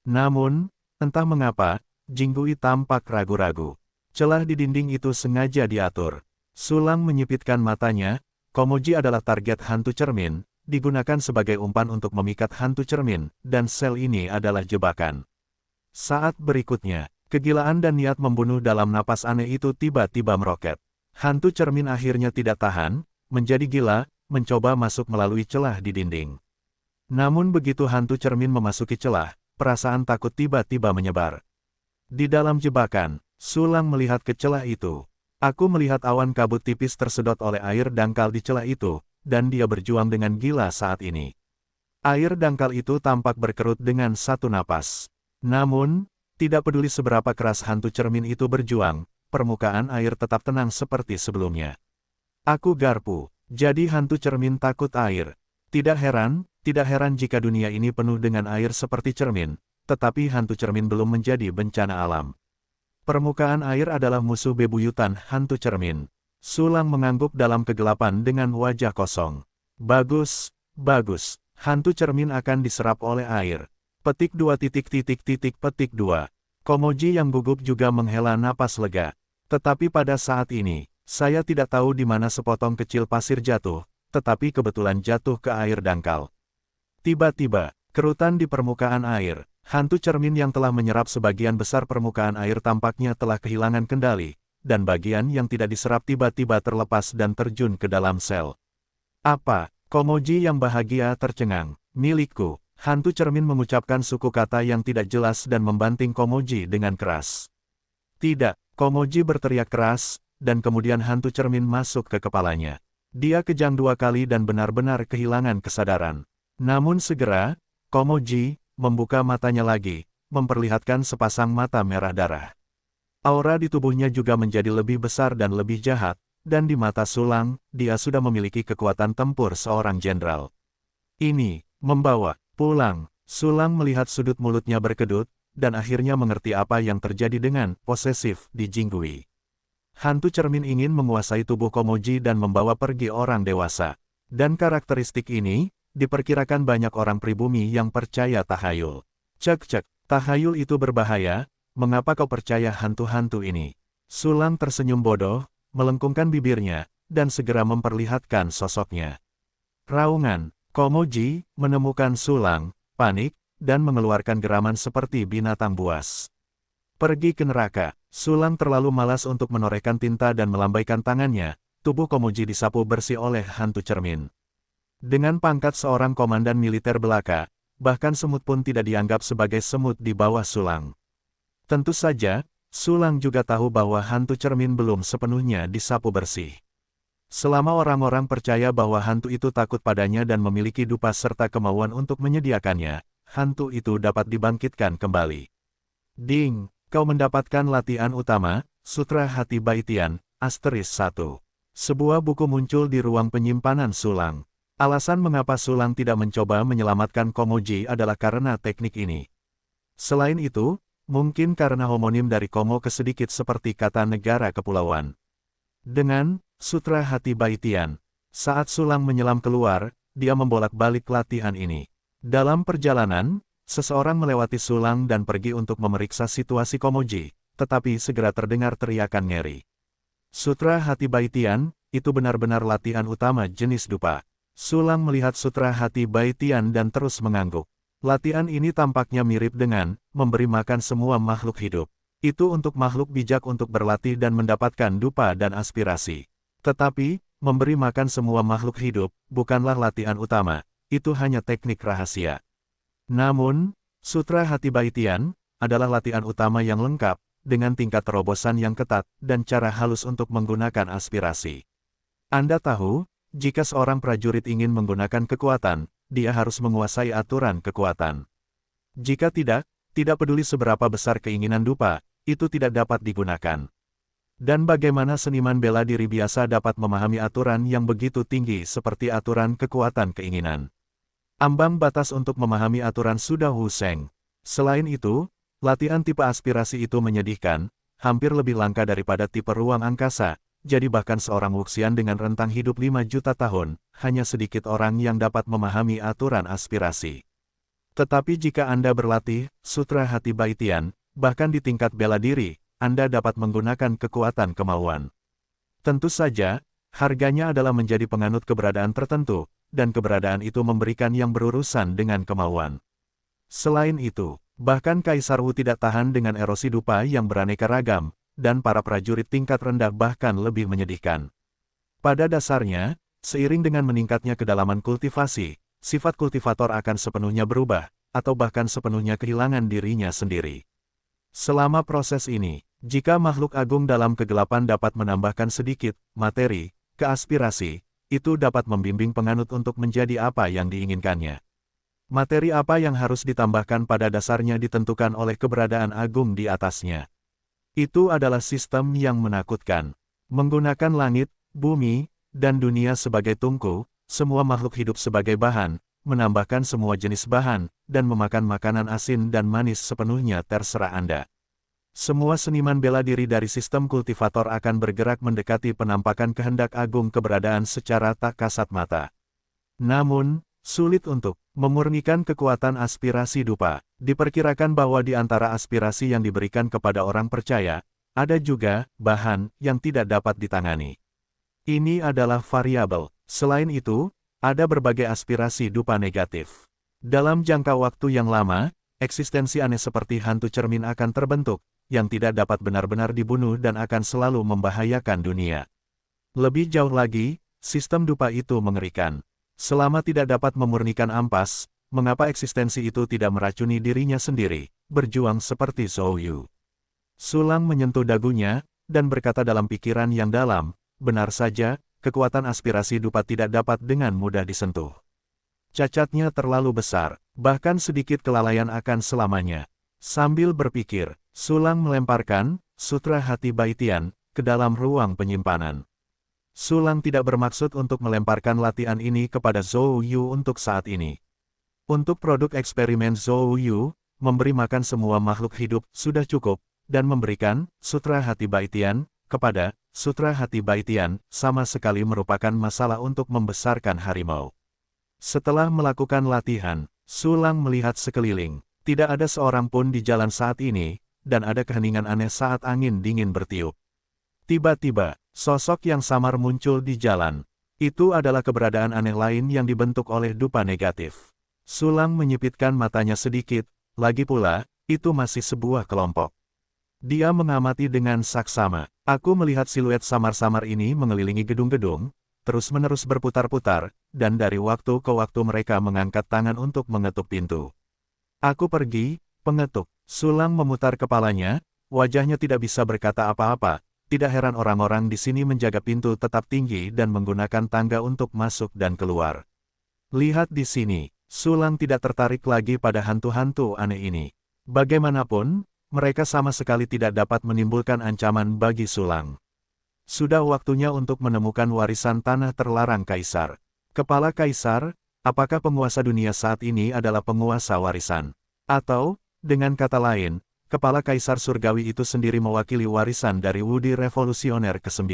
Namun, entah mengapa, Jinggui tampak ragu-ragu. Celah di dinding itu sengaja diatur. Sulang menyipitkan matanya. Komoji adalah target hantu cermin, digunakan sebagai umpan untuk memikat hantu cermin, dan sel ini adalah jebakan. Saat berikutnya, kegilaan dan niat membunuh dalam napas aneh itu tiba-tiba meroket. Hantu cermin akhirnya tidak tahan, menjadi gila, mencoba masuk melalui celah di dinding. Namun begitu hantu cermin memasuki celah, perasaan takut tiba-tiba menyebar. Di dalam jebakan, Sulang melihat ke celah itu. Aku melihat awan kabut tipis tersedot oleh air dangkal di celah itu, dan dia berjuang dengan gila saat ini. Air dangkal itu tampak berkerut dengan satu napas. Namun, tidak peduli seberapa keras hantu cermin itu berjuang, permukaan air tetap tenang seperti sebelumnya. Aku garpu, jadi hantu cermin takut air. Tidak heran jika dunia ini penuh dengan air seperti cermin, tetapi hantu cermin belum menjadi bencana alam. Permukaan air adalah musuh bebuyutan hantu cermin. Sulang mengangguk dalam kegelapan dengan wajah kosong. Bagus, bagus. Hantu cermin akan diserap oleh air. Petik 2. Komoji yang gugup juga menghela napas lega. Tetapi pada saat ini, saya tidak tahu di mana sepotong kecil pasir jatuh, tetapi kebetulan jatuh ke air dangkal. Tiba-tiba, kerutan di permukaan air. Hantu cermin yang telah menyerap sebagian besar permukaan air tampaknya telah kehilangan kendali, dan bagian yang tidak diserap tiba-tiba terlepas dan terjun ke dalam sel. Apa? Komoji yang bahagia tercengang. Milikku. Hantu cermin mengucapkan suku kata yang tidak jelas dan membanting Komoji dengan keras. Tidak, Komoji berteriak keras, dan kemudian hantu cermin masuk ke kepalanya. Dia kejang 2 kali dan benar-benar kehilangan kesadaran. Namun segera, Komoji membuka matanya lagi, memperlihatkan sepasang mata merah darah. Aura di tubuhnya juga menjadi lebih besar dan lebih jahat, dan di mata Sulang, dia sudah memiliki kekuatan tempur seorang jenderal. Ini, membawa, pulang. Sulang melihat sudut mulutnya berkedut, dan akhirnya mengerti apa yang terjadi dengan posesif di Jinggui. Hantu cermin ingin menguasai tubuh Komoji dan membawa pergi orang dewasa. Dan karakteristik ini, diperkirakan banyak orang pribumi yang percaya tahayul. Cek, tahayul itu berbahaya, mengapa kau percaya hantu-hantu ini? Sulang tersenyum bodoh, melengkungkan bibirnya, dan segera memperlihatkan sosoknya. Raungan, Komoji menemukan Sulang, panik, dan mengeluarkan geraman seperti binatang buas. Pergi ke neraka. Sulang terlalu malas untuk menorehkan tinta dan melambaikan tangannya, tubuh Komoji disapu bersih oleh hantu cermin. Dengan pangkat seorang komandan militer belaka, bahkan semut pun tidak dianggap sebagai semut di bawah Sulang. Tentu saja, Sulang juga tahu bahwa hantu cermin belum sepenuhnya disapu bersih. Selama orang-orang percaya bahwa hantu itu takut padanya dan memiliki dupa serta kemauan untuk menyediakannya, hantu itu dapat dibangkitkan kembali. Ding, kau mendapatkan latihan utama, Sutra Hati Baitian, Asteris 1. Sebuah buku muncul di ruang penyimpanan Sulang. Alasan mengapa Sulang tidak mencoba menyelamatkan Komoji adalah karena teknik ini. Selain itu, mungkin karena homonim dari Komo ke sedikit seperti kata negara kepulauan. Dengan Sutra Hati Baitian, saat Sulang menyelam keluar, dia membolak-balik latihan ini. Dalam perjalanan, seseorang melewati Sulang dan pergi untuk memeriksa situasi Komoji, tetapi segera terdengar teriakan ngeri. Sutra Hati Baitian, itu benar-benar latihan utama jenis dupa. Sulang melihat Sutra Hati Baitian dan terus mengangguk. Latihan ini tampaknya mirip dengan memberi makan semua makhluk hidup. Itu untuk makhluk bijak untuk berlatih dan mendapatkan dupa dan aspirasi. Tetapi, memberi makan semua makhluk hidup bukanlah latihan utama, itu hanya teknik rahasia. Namun, Sutra Hati Baitian adalah latihan utama yang lengkap, dengan tingkat terobosan yang ketat dan cara halus untuk menggunakan aspirasi. Anda tahu, jika seorang prajurit ingin menggunakan kekuatan, dia harus menguasai aturan kekuatan. Jika tidak peduli seberapa besar keinginan dupa, itu tidak dapat digunakan. Dan bagaimana seniman bela diri biasa dapat memahami aturan yang begitu tinggi seperti aturan kekuatan keinginan? Ambang batas untuk memahami aturan sudah Huseng. Selain itu, latihan tipe aspirasi itu menyedihkan, hampir lebih langka daripada tipe ruang angkasa. Jadi bahkan seorang Wuxian dengan rentang hidup 5 juta tahun, hanya sedikit orang yang dapat memahami aturan aspirasi. Tetapi jika Anda berlatih Sutra Hati Baitian, bahkan di tingkat bela diri, Anda dapat menggunakan kekuatan kemauan. Tentu saja, harganya adalah menjadi penganut keberadaan tertentu, dan keberadaan itu memberikan yang berurusan dengan kemauan. Selain itu, bahkan Kaisar Wu tidak tahan dengan erosi dupa yang beraneka ragam, dan para prajurit tingkat rendah bahkan lebih menyedihkan. Pada dasarnya, seiring dengan meningkatnya kedalaman kultivasi, sifat kultivator akan sepenuhnya berubah, atau bahkan sepenuhnya kehilangan dirinya sendiri. Selama proses ini, jika makhluk agung dalam kegelapan dapat menambahkan sedikit materi ke aspirasi, itu dapat membimbing penganut untuk menjadi apa yang diinginkannya. Materi apa yang harus ditambahkan pada dasarnya ditentukan oleh keberadaan agung di atasnya. Itu adalah sistem yang menakutkan. Menggunakan langit, bumi, dan dunia sebagai tungku, semua makhluk hidup sebagai bahan, menambahkan semua jenis bahan, dan memakan makanan asin dan manis sepenuhnya terserah Anda. Semua seniman bela diri dari sistem kultivator akan bergerak mendekati penampakan kehendak agung keberadaan secara tak kasat mata. Namun, sulit untuk memurnikan kekuatan aspirasi dupa. Diperkirakan bahwa di antara aspirasi yang diberikan kepada orang percaya, ada juga bahan yang tidak dapat ditangani. Ini adalah variabel. Selain itu, ada berbagai aspirasi dupa negatif. Dalam jangka waktu yang lama, eksistensi aneh seperti hantu cermin akan terbentuk, yang tidak dapat benar-benar dibunuh dan akan selalu membahayakan dunia. Lebih jauh lagi, sistem dupa itu mengerikan. Selama tidak dapat memurnikan ampas, mengapa eksistensi itu tidak meracuni dirinya sendiri, berjuang seperti Zhou Yu? Sulang menyentuh dagunya, dan berkata dalam pikiran yang dalam, benar saja, kekuatan aspirasi dupa tidak dapat dengan mudah disentuh. Cacatnya terlalu besar, bahkan sedikit kelalaian akan selamanya. Sambil berpikir, Sulang melemparkan Sutra Hati Baitian ke dalam ruang penyimpanan. Sulang tidak bermaksud untuk melemparkan latihan ini kepada Zhou Yu untuk saat ini. Untuk produk eksperimen Zhou Yu, memberi makan semua makhluk hidup sudah cukup, dan memberikan Sutra Hati Baitian kepada Sutra Hati Baitian sama sekali merupakan masalah untuk membesarkan harimau. Setelah melakukan latihan, Sulang melihat sekeliling. Tidak ada seorang pun di jalan saat ini, dan ada keheningan aneh saat angin dingin bertiup. Tiba-tiba, sosok yang samar muncul di jalan. Itu adalah keberadaan aneh lain yang dibentuk oleh dupa negatif. Sulang menyipitkan matanya sedikit, lagi pula, itu masih sebuah kelompok. Dia mengamati dengan saksama. Aku melihat siluet samar-samar ini mengelilingi gedung-gedung, terus-menerus berputar-putar, dan dari waktu ke waktu mereka mengangkat tangan untuk mengetuk pintu. Aku pergi, pengetuk. Sulang memutar kepalanya, wajahnya tidak bisa berkata apa-apa. Tidak heran orang-orang di sini menjaga pintu tetap tinggi dan menggunakan tangga untuk masuk dan keluar. Lihat di sini, Sulang tidak tertarik lagi pada hantu-hantu aneh ini. Bagaimanapun, mereka sama sekali tidak dapat menimbulkan ancaman bagi Sulang. Sudah waktunya untuk menemukan warisan tanah terlarang Kaisar. Kepala Kaisar, apakah penguasa dunia saat ini adalah penguasa warisan? Atau, dengan kata lain, Kepala Kaisar Surgawi itu sendiri mewakili warisan dari Wudi Revolusioner ke-9.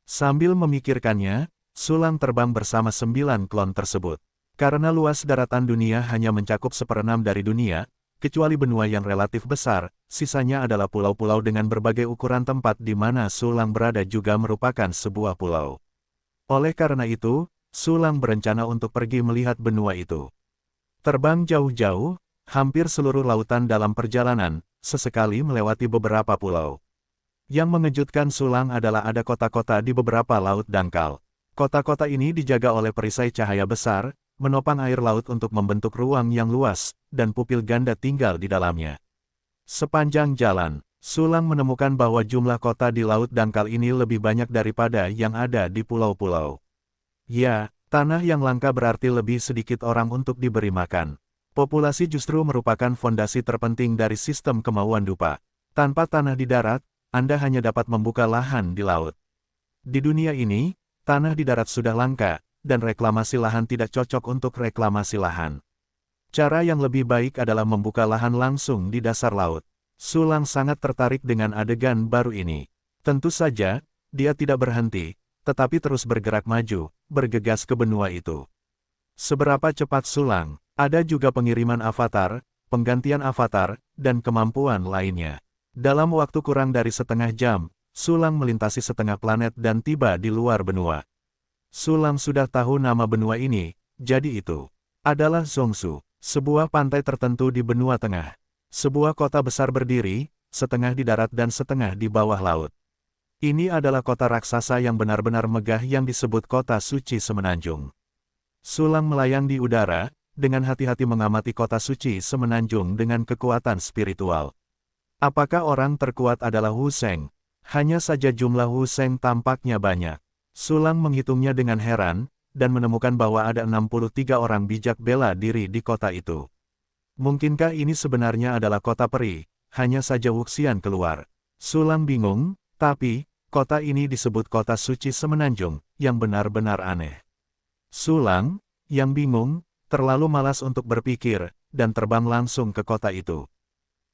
Sambil memikirkannya, Sulang terbang bersama 9 klon tersebut. Karena luas daratan dunia hanya mencakup 1/6 dari dunia, kecuali benua yang relatif besar, sisanya adalah pulau-pulau dengan berbagai ukuran. Tempat di mana Sulang berada juga merupakan sebuah pulau. Oleh karena itu, Sulang berencana untuk pergi melihat benua itu. Terbang jauh-jauh, hampir seluruh lautan dalam perjalanan, sesekali melewati beberapa pulau. Yang mengejutkan Sulang adalah ada kota-kota di beberapa laut dangkal. Kota-kota ini dijaga oleh perisai cahaya besar, menopang air laut untuk membentuk ruang yang luas, dan pupil ganda tinggal di dalamnya. Sepanjang jalan, Sulang menemukan bahwa jumlah kota di laut dangkal ini lebih banyak daripada yang ada di pulau-pulau. Ya, tanah yang langka berarti lebih sedikit orang untuk diberi makan. Populasi justru merupakan fondasi terpenting dari sistem kemauan dupa. Tanpa tanah di darat, Anda hanya dapat membuka lahan di laut. Di dunia ini, tanah di darat sudah langka, dan reklamasi lahan tidak cocok untuk reklamasi lahan. Cara yang lebih baik adalah membuka lahan langsung di dasar laut. Sulang sangat tertarik dengan adegan baru ini. Tentu saja, dia tidak berhenti, tetapi terus bergerak maju, bergegas ke benua itu. Seberapa cepat Sulang? Ada juga pengiriman avatar, penggantian avatar, dan kemampuan lainnya. Dalam waktu kurang dari setengah jam, Sulang melintasi setengah planet dan tiba di luar benua. Sulang sudah tahu nama benua ini, jadi itu adalah Zhongsu, sebuah pantai tertentu di benua tengah. Sebuah kota besar berdiri, setengah di darat dan setengah di bawah laut. Ini adalah kota raksasa yang benar-benar megah yang disebut kota suci semenanjung. Sulang melayang di udara, dengan hati-hati mengamati kota suci semenanjung dengan kekuatan spiritual. Apakah orang terkuat adalah Wu Sheng? Hanya saja jumlah Wu Sheng tampaknya banyak. Sulang menghitungnya dengan heran, dan menemukan bahwa ada 63 orang bijak bela diri di kota itu. Mungkinkah ini sebenarnya adalah kota peri? Hanya saja Wuxian keluar. Sulang bingung, tapi, kota ini disebut kota suci semenanjung, yang benar-benar aneh. Sulang, yang bingung, terlalu malas untuk berpikir, dan terbang langsung ke kota itu.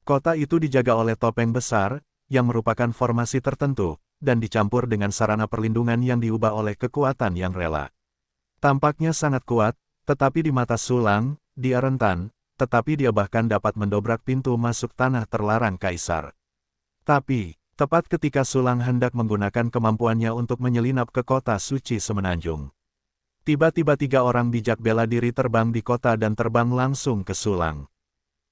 Kota itu dijaga oleh topeng besar, yang merupakan formasi tertentu, dan dicampur dengan sarana perlindungan yang diubah oleh kekuatan yang rela. Tampaknya sangat kuat, tetapi di mata Sulang, dia rentan, tetapi dia bahkan dapat mendobrak pintu masuk tanah terlarang Kaisar. Tapi, tepat ketika Sulang hendak menggunakan kemampuannya untuk menyelinap ke kota suci semenanjung, tiba-tiba 3 orang bijak bela diri terbang di kota dan terbang langsung ke Sulang.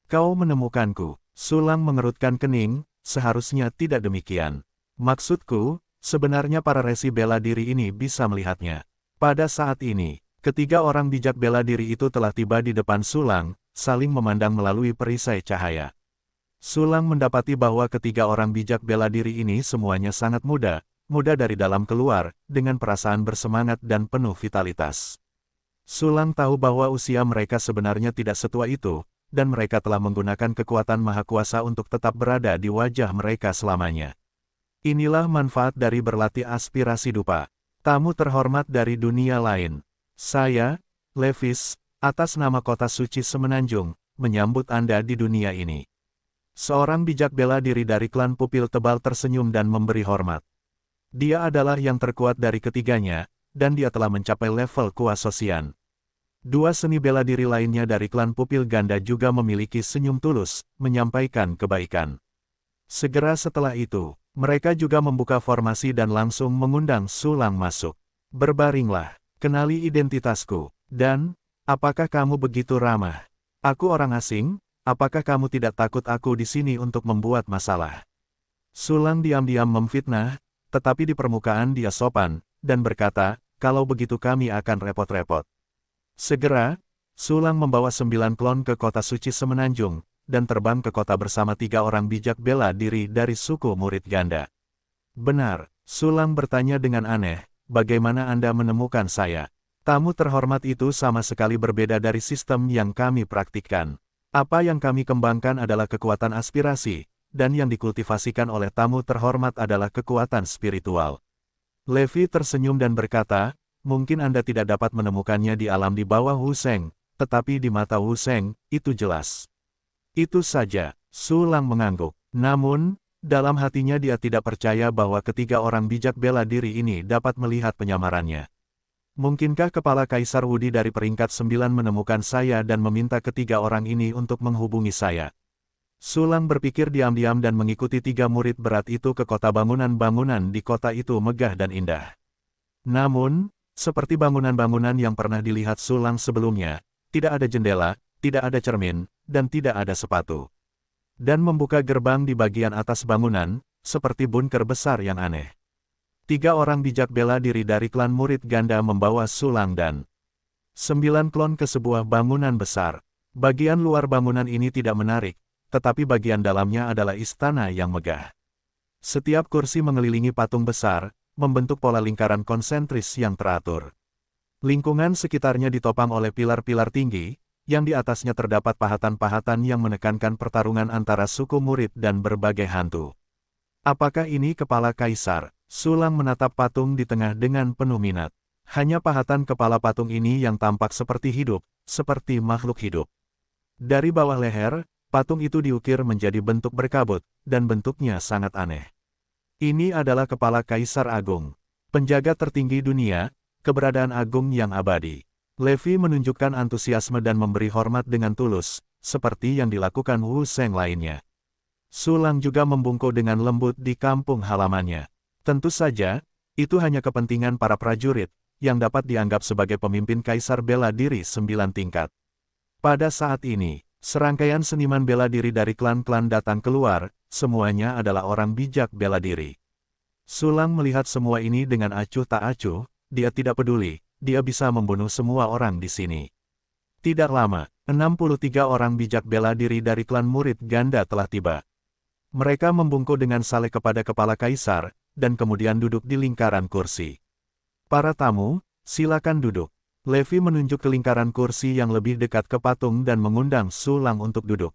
Kau menemukanku. Sulang mengerutkan kening, seharusnya tidak demikian. Maksudku, sebenarnya para resi bela diri ini bisa melihatnya. Pada saat ini, ketiga orang bijak bela diri itu telah tiba di depan Sulang, saling memandang melalui perisai cahaya. Sulang mendapati bahwa ketiga orang bijak bela diri ini semuanya sangat muda dari dalam keluar, dengan perasaan bersemangat dan penuh vitalitas. Sulang tahu bahwa usia mereka sebenarnya tidak setua itu, dan mereka telah menggunakan kekuatan maha kuasa untuk tetap berada di wajah mereka selamanya. Inilah manfaat dari berlatih aspirasi dupa. Tamu terhormat dari dunia lain. Saya, Levis, atas nama kota suci semenanjung, menyambut Anda di dunia ini. Seorang bijak bela diri dari klan pupil tebal tersenyum dan memberi hormat. Dia adalah yang terkuat dari ketiganya, dan dia telah mencapai level kuasosian. 2 seni bela diri lainnya dari klan pupil ganda juga memiliki senyum tulus, menyampaikan kebaikan. Segera setelah itu, mereka juga membuka formasi dan langsung mengundang Sulang masuk. Berbaringlah, kenali identitasku, dan, apakah kamu begitu ramah? Aku orang asing, apakah kamu tidak takut aku di sini untuk membuat masalah? Sulang diam-diam memfitnah, tetapi di permukaan dia sopan, dan berkata, kalau begitu kami akan repot-repot. Segera, Sulang membawa 9 klon ke kota suci semenanjung, dan terbang ke kota bersama 3 orang bijak bela diri dari suku murid ganda. Benar, Sulang bertanya dengan aneh, bagaimana Anda menemukan saya? Tamu terhormat itu sama sekali berbeda dari sistem yang kami praktikkan. Apa yang kami kembangkan adalah kekuatan aspirasi, dan yang dikultivasikan oleh tamu terhormat adalah kekuatan spiritual. Levi tersenyum dan berkata, mungkin Anda tidak dapat menemukannya di alam di bawah Wu Sheng, tetapi di mata Wu Sheng, itu jelas. Itu saja, Sulang mengangguk. Namun, dalam hatinya dia tidak percaya bahwa ketiga orang bijak bela diri ini dapat melihat penyamarannya. Mungkinkah kepala Kaisar Wudi dari peringkat 9 menemukan saya dan meminta ketiga orang ini untuk menghubungi saya? Sulang berpikir diam-diam dan mengikuti 3 murid berat itu ke kota. Bangunan-bangunan di kota itu megah dan indah. Namun, seperti bangunan-bangunan yang pernah dilihat Sulang sebelumnya, tidak ada jendela, tidak ada cermin, dan tidak ada sepatu. Dan membuka gerbang di bagian atas bangunan, seperti bunker besar yang aneh. 3 orang bijak bela diri dari klan murid ganda membawa Sulang dan 9 klon ke sebuah bangunan besar. Bagian luar bangunan ini tidak menarik, tetapi bagian dalamnya adalah istana yang megah. Setiap kursi mengelilingi patung besar, membentuk pola lingkaran konsentris yang teratur. Lingkungan sekitarnya ditopang oleh pilar-pilar tinggi, yang di atasnya terdapat pahatan-pahatan yang menekankan pertarungan antara suku murid dan berbagai hantu. Apakah ini kepala kaisar? Sulang menatap patung di tengah dengan penuh minat. Hanya pahatan kepala patung ini yang tampak seperti hidup, seperti makhluk hidup. Dari bawah leher, patung itu diukir menjadi bentuk berkabut, dan bentuknya sangat aneh. Ini adalah kepala Kaisar Agung, penjaga tertinggi dunia, keberadaan agung yang abadi. Levi menunjukkan antusiasme dan memberi hormat dengan tulus, seperti yang dilakukan Wu Sheng lainnya. Sulang juga membungkuk dengan lembut di kampung halamannya. Tentu saja, itu hanya kepentingan para prajurit, yang dapat dianggap sebagai pemimpin Kaisar bela diri 9 tingkat. Pada saat ini, serangkaian seniman bela diri dari klan-klan datang keluar, semuanya adalah orang bijak bela diri. Sulang melihat semua ini dengan acuh tak acuh, dia tidak peduli, dia bisa membunuh semua orang di sini. Tidak lama, 63 orang bijak bela diri dari klan murid ganda telah tiba. Mereka membungkuk dengan saleh kepada kepala kaisar, dan kemudian duduk di lingkaran kursi. Para tamu, silakan duduk. Levi menunjuk ke lingkaran kursi yang lebih dekat ke patung dan mengundang Sulang untuk duduk.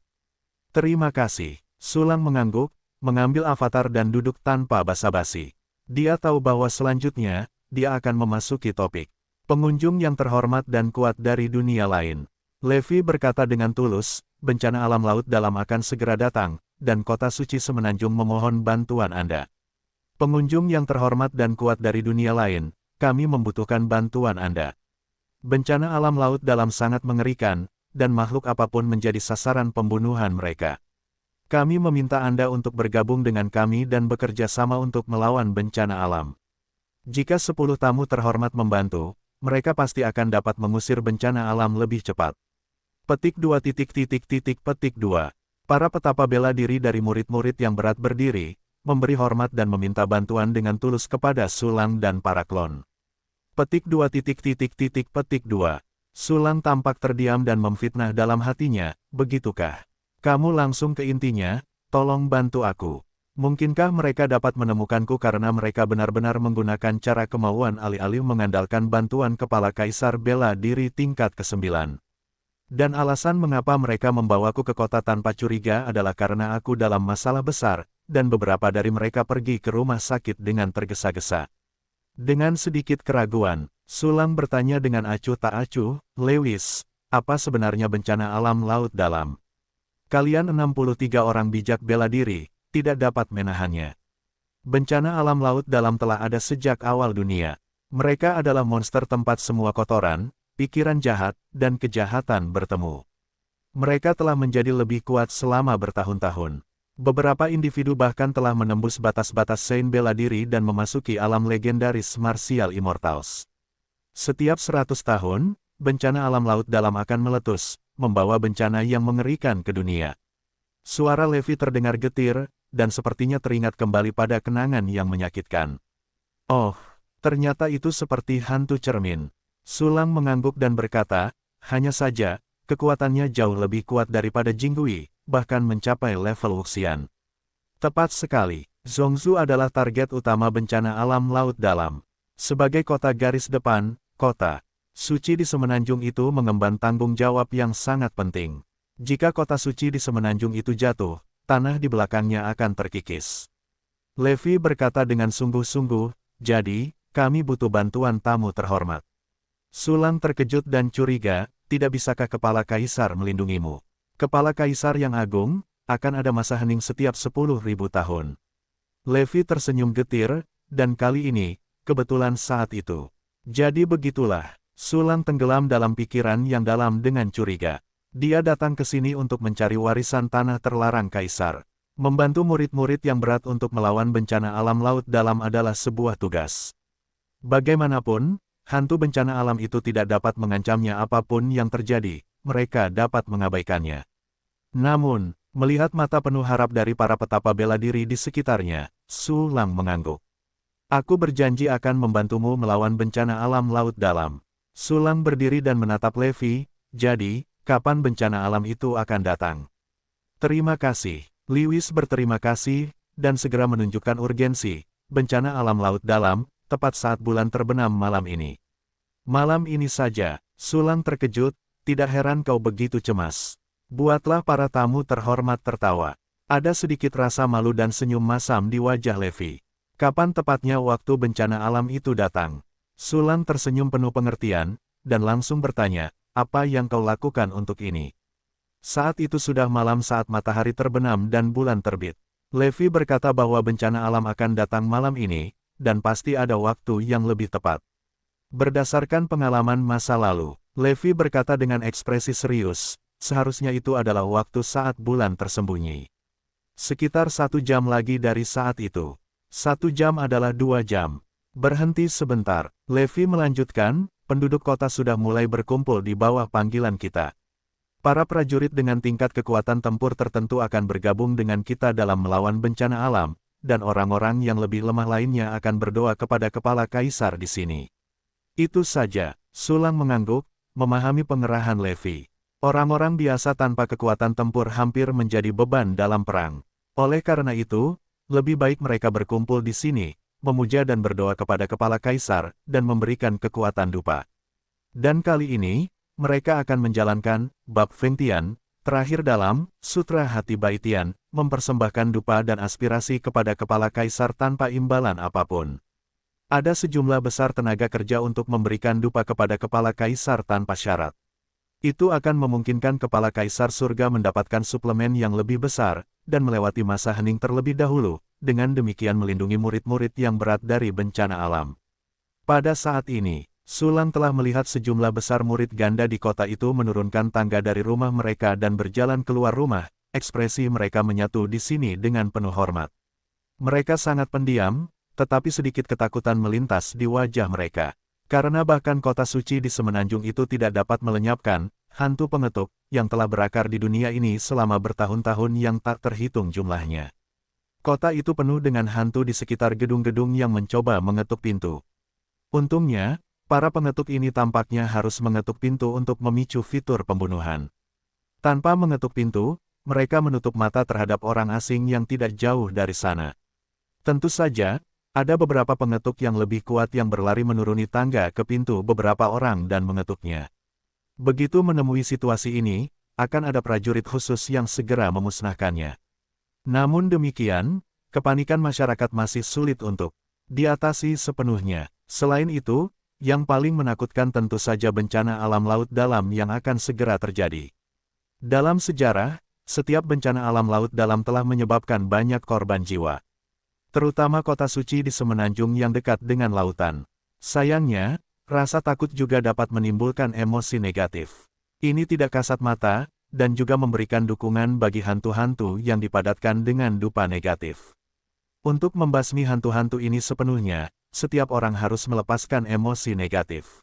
Terima kasih. Sulang mengangguk, mengambil avatar dan duduk tanpa basa-basi. Dia tahu bahwa selanjutnya, dia akan memasuki topik. Pengunjung yang terhormat dan kuat dari dunia lain. Levi berkata dengan tulus, bencana alam laut dalam akan segera datang, dan kota suci semenanjung memohon bantuan Anda. Pengunjung yang terhormat dan kuat dari dunia lain, kami membutuhkan bantuan Anda. Bencana alam laut dalam sangat mengerikan, dan makhluk apapun menjadi sasaran pembunuhan mereka. Kami meminta Anda untuk bergabung dengan kami dan bekerja sama untuk melawan bencana alam. Jika 10 tamu terhormat membantu, mereka pasti akan dapat mengusir bencana alam lebih cepat. Petik 2. Petik 2. Para petapa bela diri dari murid-murid yang berat berdiri, memberi hormat dan meminta bantuan dengan tulus kepada Sulang dan para klon. Petik 2. Petik 2. Sulang tampak terdiam dan memfitnah dalam hatinya, begitukah? Kamu langsung ke intinya, tolong bantu aku. Mungkinkah mereka dapat menemukanku karena mereka benar-benar menggunakan cara kemauan alih-alih mengandalkan bantuan kepala kaisar bela diri tingkat ke-9. Dan alasan mengapa mereka membawaku ke kota tanpa curiga adalah karena aku dalam masalah besar, dan beberapa dari mereka pergi ke rumah sakit dengan tergesa-gesa. Dengan sedikit keraguan, Sulang bertanya dengan acuh tak acuh, Lewis, apa sebenarnya bencana alam laut dalam? Kalian 63 orang bijak bela diri, tidak dapat menahannya. Bencana alam laut dalam telah ada sejak awal dunia. Mereka adalah monster tempat semua kotoran, pikiran jahat, dan kejahatan bertemu. Mereka telah menjadi lebih kuat selama bertahun-tahun. Beberapa individu bahkan telah menembus batas-batas Saint bela diri dan memasuki alam legendaris Martial Immortals. Setiap 100 tahun, bencana alam laut dalam akan meletus, membawa bencana yang mengerikan ke dunia. Suara Levi terdengar getir, dan sepertinya teringat kembali pada kenangan yang menyakitkan. Oh, ternyata itu seperti hantu cermin. Sulang mengangguk dan berkata, hanya saja, kekuatannya jauh lebih kuat daripada Jinggui, bahkan mencapai level Wuxian. Tepat sekali, Zhongzhou adalah target utama bencana alam laut dalam. Sebagai kota garis depan, kota suci di semenanjung itu mengemban tanggung jawab yang sangat penting. Jika kota suci di semenanjung itu jatuh, tanah di belakangnya akan terkikis. Levi berkata dengan sungguh-sungguh, jadi, kami butuh bantuan tamu terhormat. Sulang terkejut dan curiga, tidak bisakah kepala kaisar melindungimu? Kepala kaisar yang agung, akan ada masa hening setiap 10.000 tahun. Levi tersenyum getir, dan kali ini, kebetulan saat itu. Jadi begitulah, Sulang tenggelam dalam pikiran yang dalam dengan curiga. Dia datang ke sini untuk mencari warisan tanah terlarang kaisar. Membantu murid-murid yang berat untuk melawan bencana alam laut dalam adalah sebuah tugas. Bagaimanapun, hantu bencana alam itu tidak dapat mengancamnya apapun yang terjadi, mereka dapat mengabaikannya. Namun, melihat mata penuh harap dari para petapa bela diri di sekitarnya, Sulang mengangguk. Aku berjanji akan membantumu melawan bencana alam laut dalam. Sulang berdiri dan menatap Levi, jadi, kapan bencana alam itu akan datang? Terima kasih. Lewis berterima kasih, dan segera menunjukkan urgensi, bencana alam laut dalam, tepat saat bulan terbenam malam ini. Malam ini saja, Sulang terkejut, tidak heran kau begitu cemas. Buatlah para tamu terhormat tertawa. Ada sedikit rasa malu dan senyum masam di wajah Levi. Kapan tepatnya waktu bencana alam itu datang? Sulang tersenyum penuh pengertian, dan langsung bertanya, apa yang kau lakukan untuk ini? Saat itu sudah malam saat matahari terbenam dan bulan terbit. Levi berkata bahwa bencana alam akan datang malam ini, dan pasti ada waktu yang lebih tepat. Berdasarkan pengalaman masa lalu, Levi berkata dengan ekspresi serius, seharusnya itu adalah waktu saat bulan tersembunyi. Sekitar 1 jam lagi dari saat itu. 1 jam adalah 2 jam. Berhenti sebentar, Levi melanjutkan, penduduk kota sudah mulai berkumpul di bawah panggilan kita. Para prajurit dengan tingkat kekuatan tempur tertentu akan bergabung dengan kita dalam melawan bencana alam, dan orang-orang yang lebih lemah lainnya akan berdoa kepada kepala kaisar di sini. Itu saja, Sulang mengangguk, memahami pengerahan Levi. Orang-orang biasa tanpa kekuatan tempur hampir menjadi beban dalam perang. Oleh karena itu, lebih baik mereka berkumpul di sini, memuja dan berdoa kepada kepala kaisar, dan memberikan kekuatan dupa. Dan kali ini, mereka akan menjalankan bab Fengtian, terakhir dalam Sutra Hati Baitian, mempersembahkan dupa dan aspirasi kepada kepala kaisar tanpa imbalan apapun. Ada sejumlah besar tenaga kerja untuk memberikan dupa kepada kepala kaisar tanpa syarat. Itu akan memungkinkan kepala kaisar surga mendapatkan suplemen yang lebih besar, dan melewati masa hening terlebih dahulu, dengan demikian melindungi murid-murid yang berat dari bencana alam. Pada saat ini, Sulang telah melihat sejumlah besar murid ganda di kota itu menurunkan tangga dari rumah mereka dan berjalan keluar rumah, ekspresi mereka menyatu di sini dengan penuh hormat. Mereka sangat pendiam, tetapi sedikit ketakutan melintas di wajah mereka. Karena bahkan kota suci di semenanjung itu tidak dapat melenyapkan hantu pengetuk yang telah berakar di dunia ini selama bertahun-tahun yang tak terhitung jumlahnya. Kota itu penuh dengan hantu di sekitar gedung-gedung yang mencoba mengetuk pintu. Untungnya, para pengetuk ini tampaknya harus mengetuk pintu untuk memicu fitur pembunuhan. Tanpa mengetuk pintu, mereka menutup mata terhadap orang asing yang tidak jauh dari sana. Tentu saja, ada beberapa pengetuk yang lebih kuat yang berlari menuruni tangga ke pintu beberapa orang dan mengetuknya. Begitu menemui situasi ini, akan ada prajurit khusus yang segera memusnahkannya. Namun demikian, kepanikan masyarakat masih sulit untuk diatasi sepenuhnya. Selain itu, yang paling menakutkan tentu saja bencana alam laut dalam yang akan segera terjadi. Dalam sejarah, setiap bencana alam laut dalam telah menyebabkan banyak korban jiwa. Terutama kota suci di semenanjung yang dekat dengan lautan. Sayangnya, rasa takut juga dapat menimbulkan emosi negatif. Ini tidak kasat mata, dan juga memberikan dukungan bagi hantu-hantu yang dipadatkan dengan dupa negatif. Untuk membasmi hantu-hantu ini sepenuhnya, setiap orang harus melepaskan emosi negatif.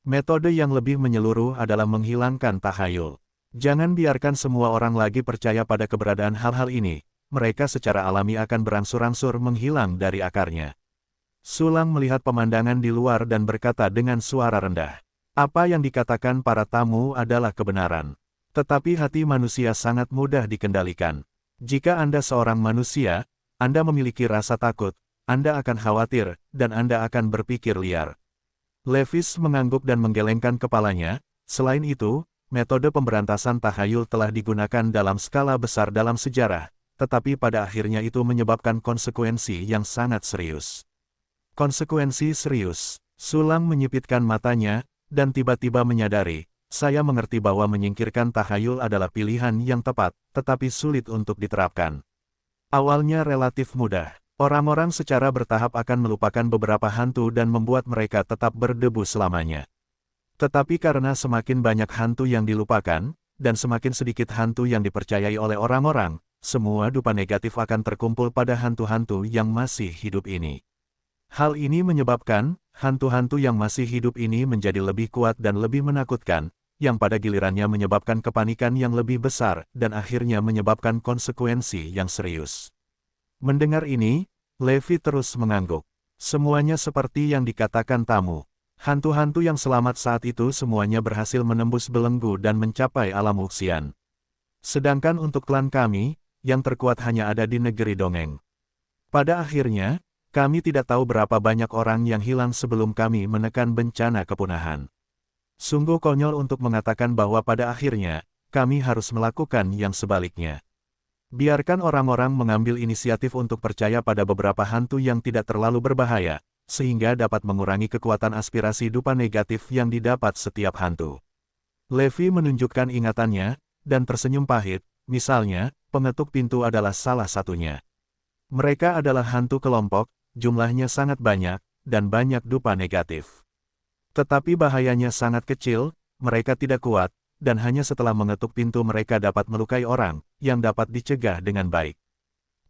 Metode yang lebih menyeluruh adalah menghilangkan tahayul. Jangan biarkan semua orang lagi percaya pada keberadaan hal-hal ini. Mereka secara alami akan berangsur-angsur menghilang dari akarnya. Sulang melihat pemandangan di luar dan berkata dengan suara rendah, "Apa yang dikatakan para tamu adalah kebenaran. Tetapi hati manusia sangat mudah dikendalikan. Jika Anda seorang manusia, Anda memiliki rasa takut, Anda akan khawatir, dan Anda akan berpikir liar. Levis mengangguk dan menggelengkan kepalanya. Selain itu, metode pemberantasan tahayul telah digunakan dalam skala besar dalam sejarah, tetapi pada akhirnya itu menyebabkan konsekuensi yang sangat serius. Konsekuensi serius. Sulang menyipitkan matanya, dan tiba-tiba menyadari, saya mengerti bahwa menyingkirkan tahayul adalah pilihan yang tepat, tetapi sulit untuk diterapkan. Awalnya relatif mudah. Orang-orang secara bertahap akan melupakan beberapa hantu dan membuat mereka tetap berdebu selamanya. Tetapi karena semakin banyak hantu yang dilupakan, dan semakin sedikit hantu yang dipercayai oleh orang-orang, semua dupa negatif akan terkumpul pada hantu-hantu yang masih hidup ini. Hal ini menyebabkan, hantu-hantu yang masih hidup ini menjadi lebih kuat dan lebih menakutkan, yang pada gilirannya menyebabkan kepanikan yang lebih besar, dan akhirnya menyebabkan konsekuensi yang serius. Mendengar ini, Levi terus mengangguk. Semuanya seperti yang dikatakan tamu. Hantu-hantu yang selamat saat itu semuanya berhasil menembus belenggu dan mencapai alam Wuxian. Sedangkan untuk klan kami, yang terkuat hanya ada di negeri dongeng. Pada akhirnya, kami tidak tahu berapa banyak orang yang hilang sebelum kami menekan bencana kepunahan. Sungguh konyol untuk mengatakan bahwa pada akhirnya, kami harus melakukan yang sebaliknya. Biarkan orang-orang mengambil inisiatif untuk percaya pada beberapa hantu yang tidak terlalu berbahaya, sehingga dapat mengurangi kekuatan aspirasi dupa negatif yang didapat setiap hantu. Levi menunjukkan ingatannya, dan tersenyum pahit, misalnya, pengetuk pintu adalah salah satunya. Mereka adalah hantu kelompok, jumlahnya sangat banyak, dan banyak dupa negatif. Tetapi bahayanya sangat kecil, mereka tidak kuat, dan hanya setelah mengetuk pintu mereka dapat melukai orang, yang dapat dicegah dengan baik.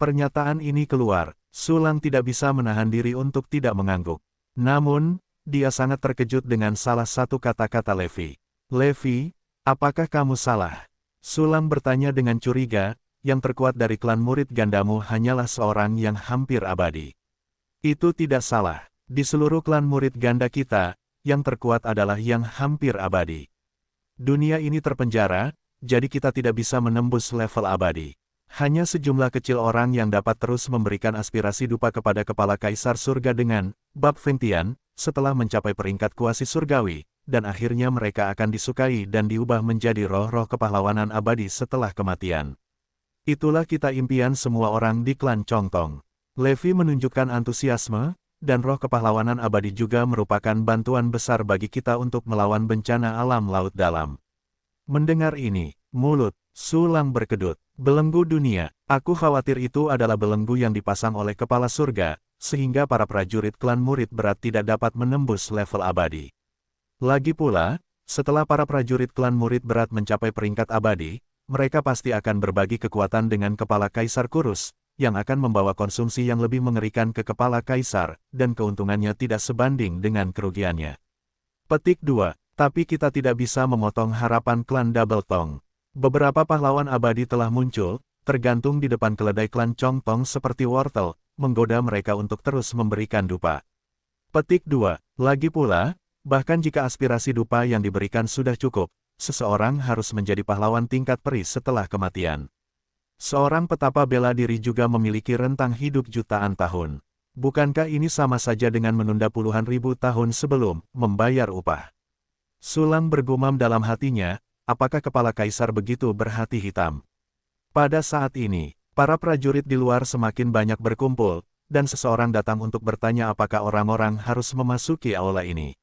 Pernyataan ini keluar, Sulang tidak bisa menahan diri untuk tidak mengangguk. Namun, dia sangat terkejut dengan salah satu kata-kata Levi. Levi, apakah kamu salah? Sulang bertanya dengan curiga, yang terkuat dari klan murid gandamu hanyalah seorang yang hampir abadi. Itu tidak salah. Di seluruh klan murid ganda kita, yang terkuat adalah yang hampir abadi. Dunia ini terpenjara, jadi kita tidak bisa menembus level abadi. Hanya sejumlah kecil orang yang dapat terus memberikan aspirasi dupa kepada kepala kaisar surga dengan bab Fengtian, setelah mencapai peringkat kuasi surgawi, dan akhirnya mereka akan disukai dan diubah menjadi roh-roh kepahlawanan abadi setelah kematian. Itulah kita impian semua orang di klan Chongtong. Levi menunjukkan antusiasme, dan roh kepahlawanan abadi juga merupakan bantuan besar bagi kita untuk melawan bencana alam laut dalam. Mendengar ini, mulut Sulang berkedut. Belenggu dunia, aku khawatir itu adalah belenggu yang dipasang oleh kepala surga, sehingga para prajurit klan murid berat tidak dapat menembus level abadi. Lagi pula, setelah para prajurit klan murid berat mencapai peringkat abadi, mereka pasti akan berbagi kekuatan dengan kepala kaisar kurus, yang akan membawa konsumsi yang lebih mengerikan ke kepala kaisar, dan keuntungannya tidak sebanding dengan kerugiannya. Petik 2. Tapi kita tidak bisa memotong harapan klan Double Tong. Beberapa pahlawan abadi telah muncul, tergantung di depan keledai klan Chongtong seperti wortel, menggoda mereka untuk terus memberikan dupa. Petik 2. Lagi pula, bahkan jika aspirasi dupa yang diberikan sudah cukup, seseorang harus menjadi pahlawan tingkat peri setelah kematian. Seorang petapa bela diri juga memiliki rentang hidup jutaan tahun. Bukankah ini sama saja dengan menunda puluhan ribu tahun sebelum membayar upah? Sulang bergumam dalam hatinya, apakah kepala kaisar begitu berhati hitam? Pada saat ini, para prajurit di luar semakin banyak berkumpul, dan seseorang datang untuk bertanya apakah orang-orang harus memasuki aula ini.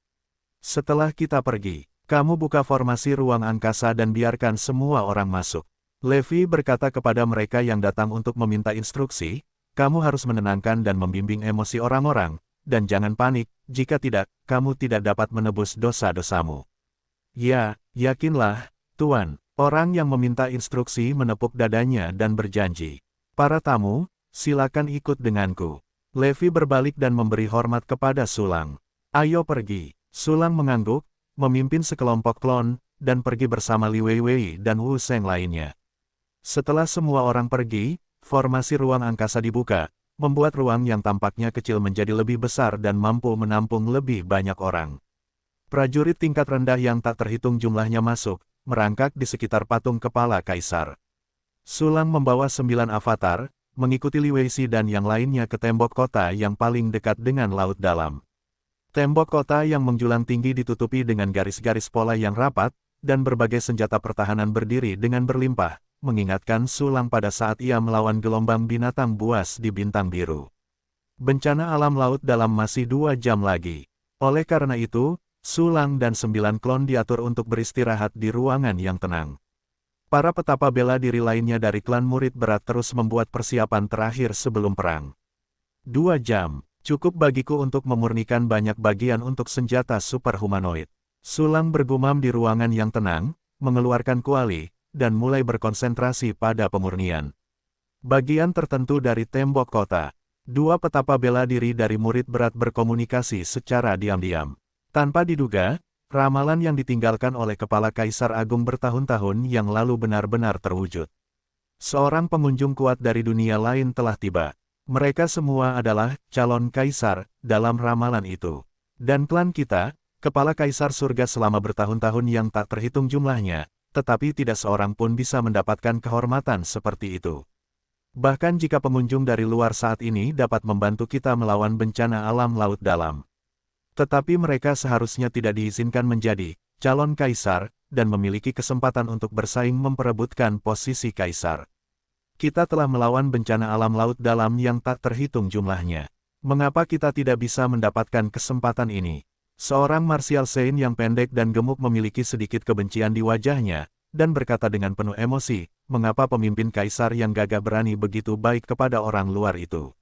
Setelah kita pergi, kamu buka formasi ruang angkasa dan biarkan semua orang masuk. Levi berkata kepada mereka yang datang untuk meminta instruksi, kamu harus menenangkan dan membimbing emosi orang-orang, dan jangan panik, jika tidak, kamu tidak dapat menebus dosa-dosamu. Ya, yakinlah, Tuan. Orang yang meminta instruksi menepuk dadanya dan berjanji. Para tamu, silakan ikut denganku. Levi berbalik dan memberi hormat kepada Sulang. Ayo pergi. Sulang mengangguk, memimpin sekelompok klon, dan pergi bersama Li Weiwei dan Wu Sheng lainnya. Setelah semua orang pergi, formasi ruang angkasa dibuka, membuat ruang yang tampaknya kecil menjadi lebih besar dan mampu menampung lebih banyak orang. Prajurit tingkat rendah yang tak terhitung jumlahnya masuk, merangkak di sekitar patung kepala kaisar. Sulang membawa 9 avatar, mengikuti Li Weishi dan yang lainnya ke tembok kota yang paling dekat dengan laut dalam. Tembok kota yang menjulang tinggi ditutupi dengan garis-garis pola yang rapat, dan berbagai senjata pertahanan berdiri dengan berlimpah, mengingatkan Sulang pada saat ia melawan gelombang binatang buas di Bintang Biru. Bencana alam laut dalam masih 2 jam lagi. Oleh karena itu, Sulang dan 9 klon diatur untuk beristirahat di ruangan yang tenang. Para petapa bela diri lainnya dari klan murid berat terus membuat persiapan terakhir sebelum perang. 2 jam, cukup bagiku untuk memurnikan banyak bagian untuk senjata superhumanoid. Sulang bergumam di ruangan yang tenang, mengeluarkan kuali, dan mulai berkonsentrasi pada pemurnian. Bagian tertentu dari tembok kota. 2 petapa bela diri dari murid berat berkomunikasi secara diam-diam. Tanpa diduga, ramalan yang ditinggalkan oleh Kepala Kaisar Agung bertahun-tahun yang lalu benar-benar terwujud. Seorang pengunjung kuat dari dunia lain telah tiba. Mereka semua adalah calon kaisar dalam ramalan itu. Dan klan kita, Kepala Kaisar Surga selama bertahun-tahun yang tak terhitung jumlahnya, tetapi tidak seorang pun bisa mendapatkan kehormatan seperti itu. Bahkan jika pengunjung dari luar saat ini dapat membantu kita melawan bencana alam laut dalam. Tetapi mereka seharusnya tidak diizinkan menjadi calon kaisar, dan memiliki kesempatan untuk bersaing memperebutkan posisi kaisar. Kita telah melawan bencana alam laut dalam yang tak terhitung jumlahnya. Mengapa kita tidak bisa mendapatkan kesempatan ini? Seorang martial saint yang pendek dan gemuk memiliki sedikit kebencian di wajahnya, dan berkata dengan penuh emosi, mengapa pemimpin kaisar yang gagah berani begitu baik kepada orang luar itu?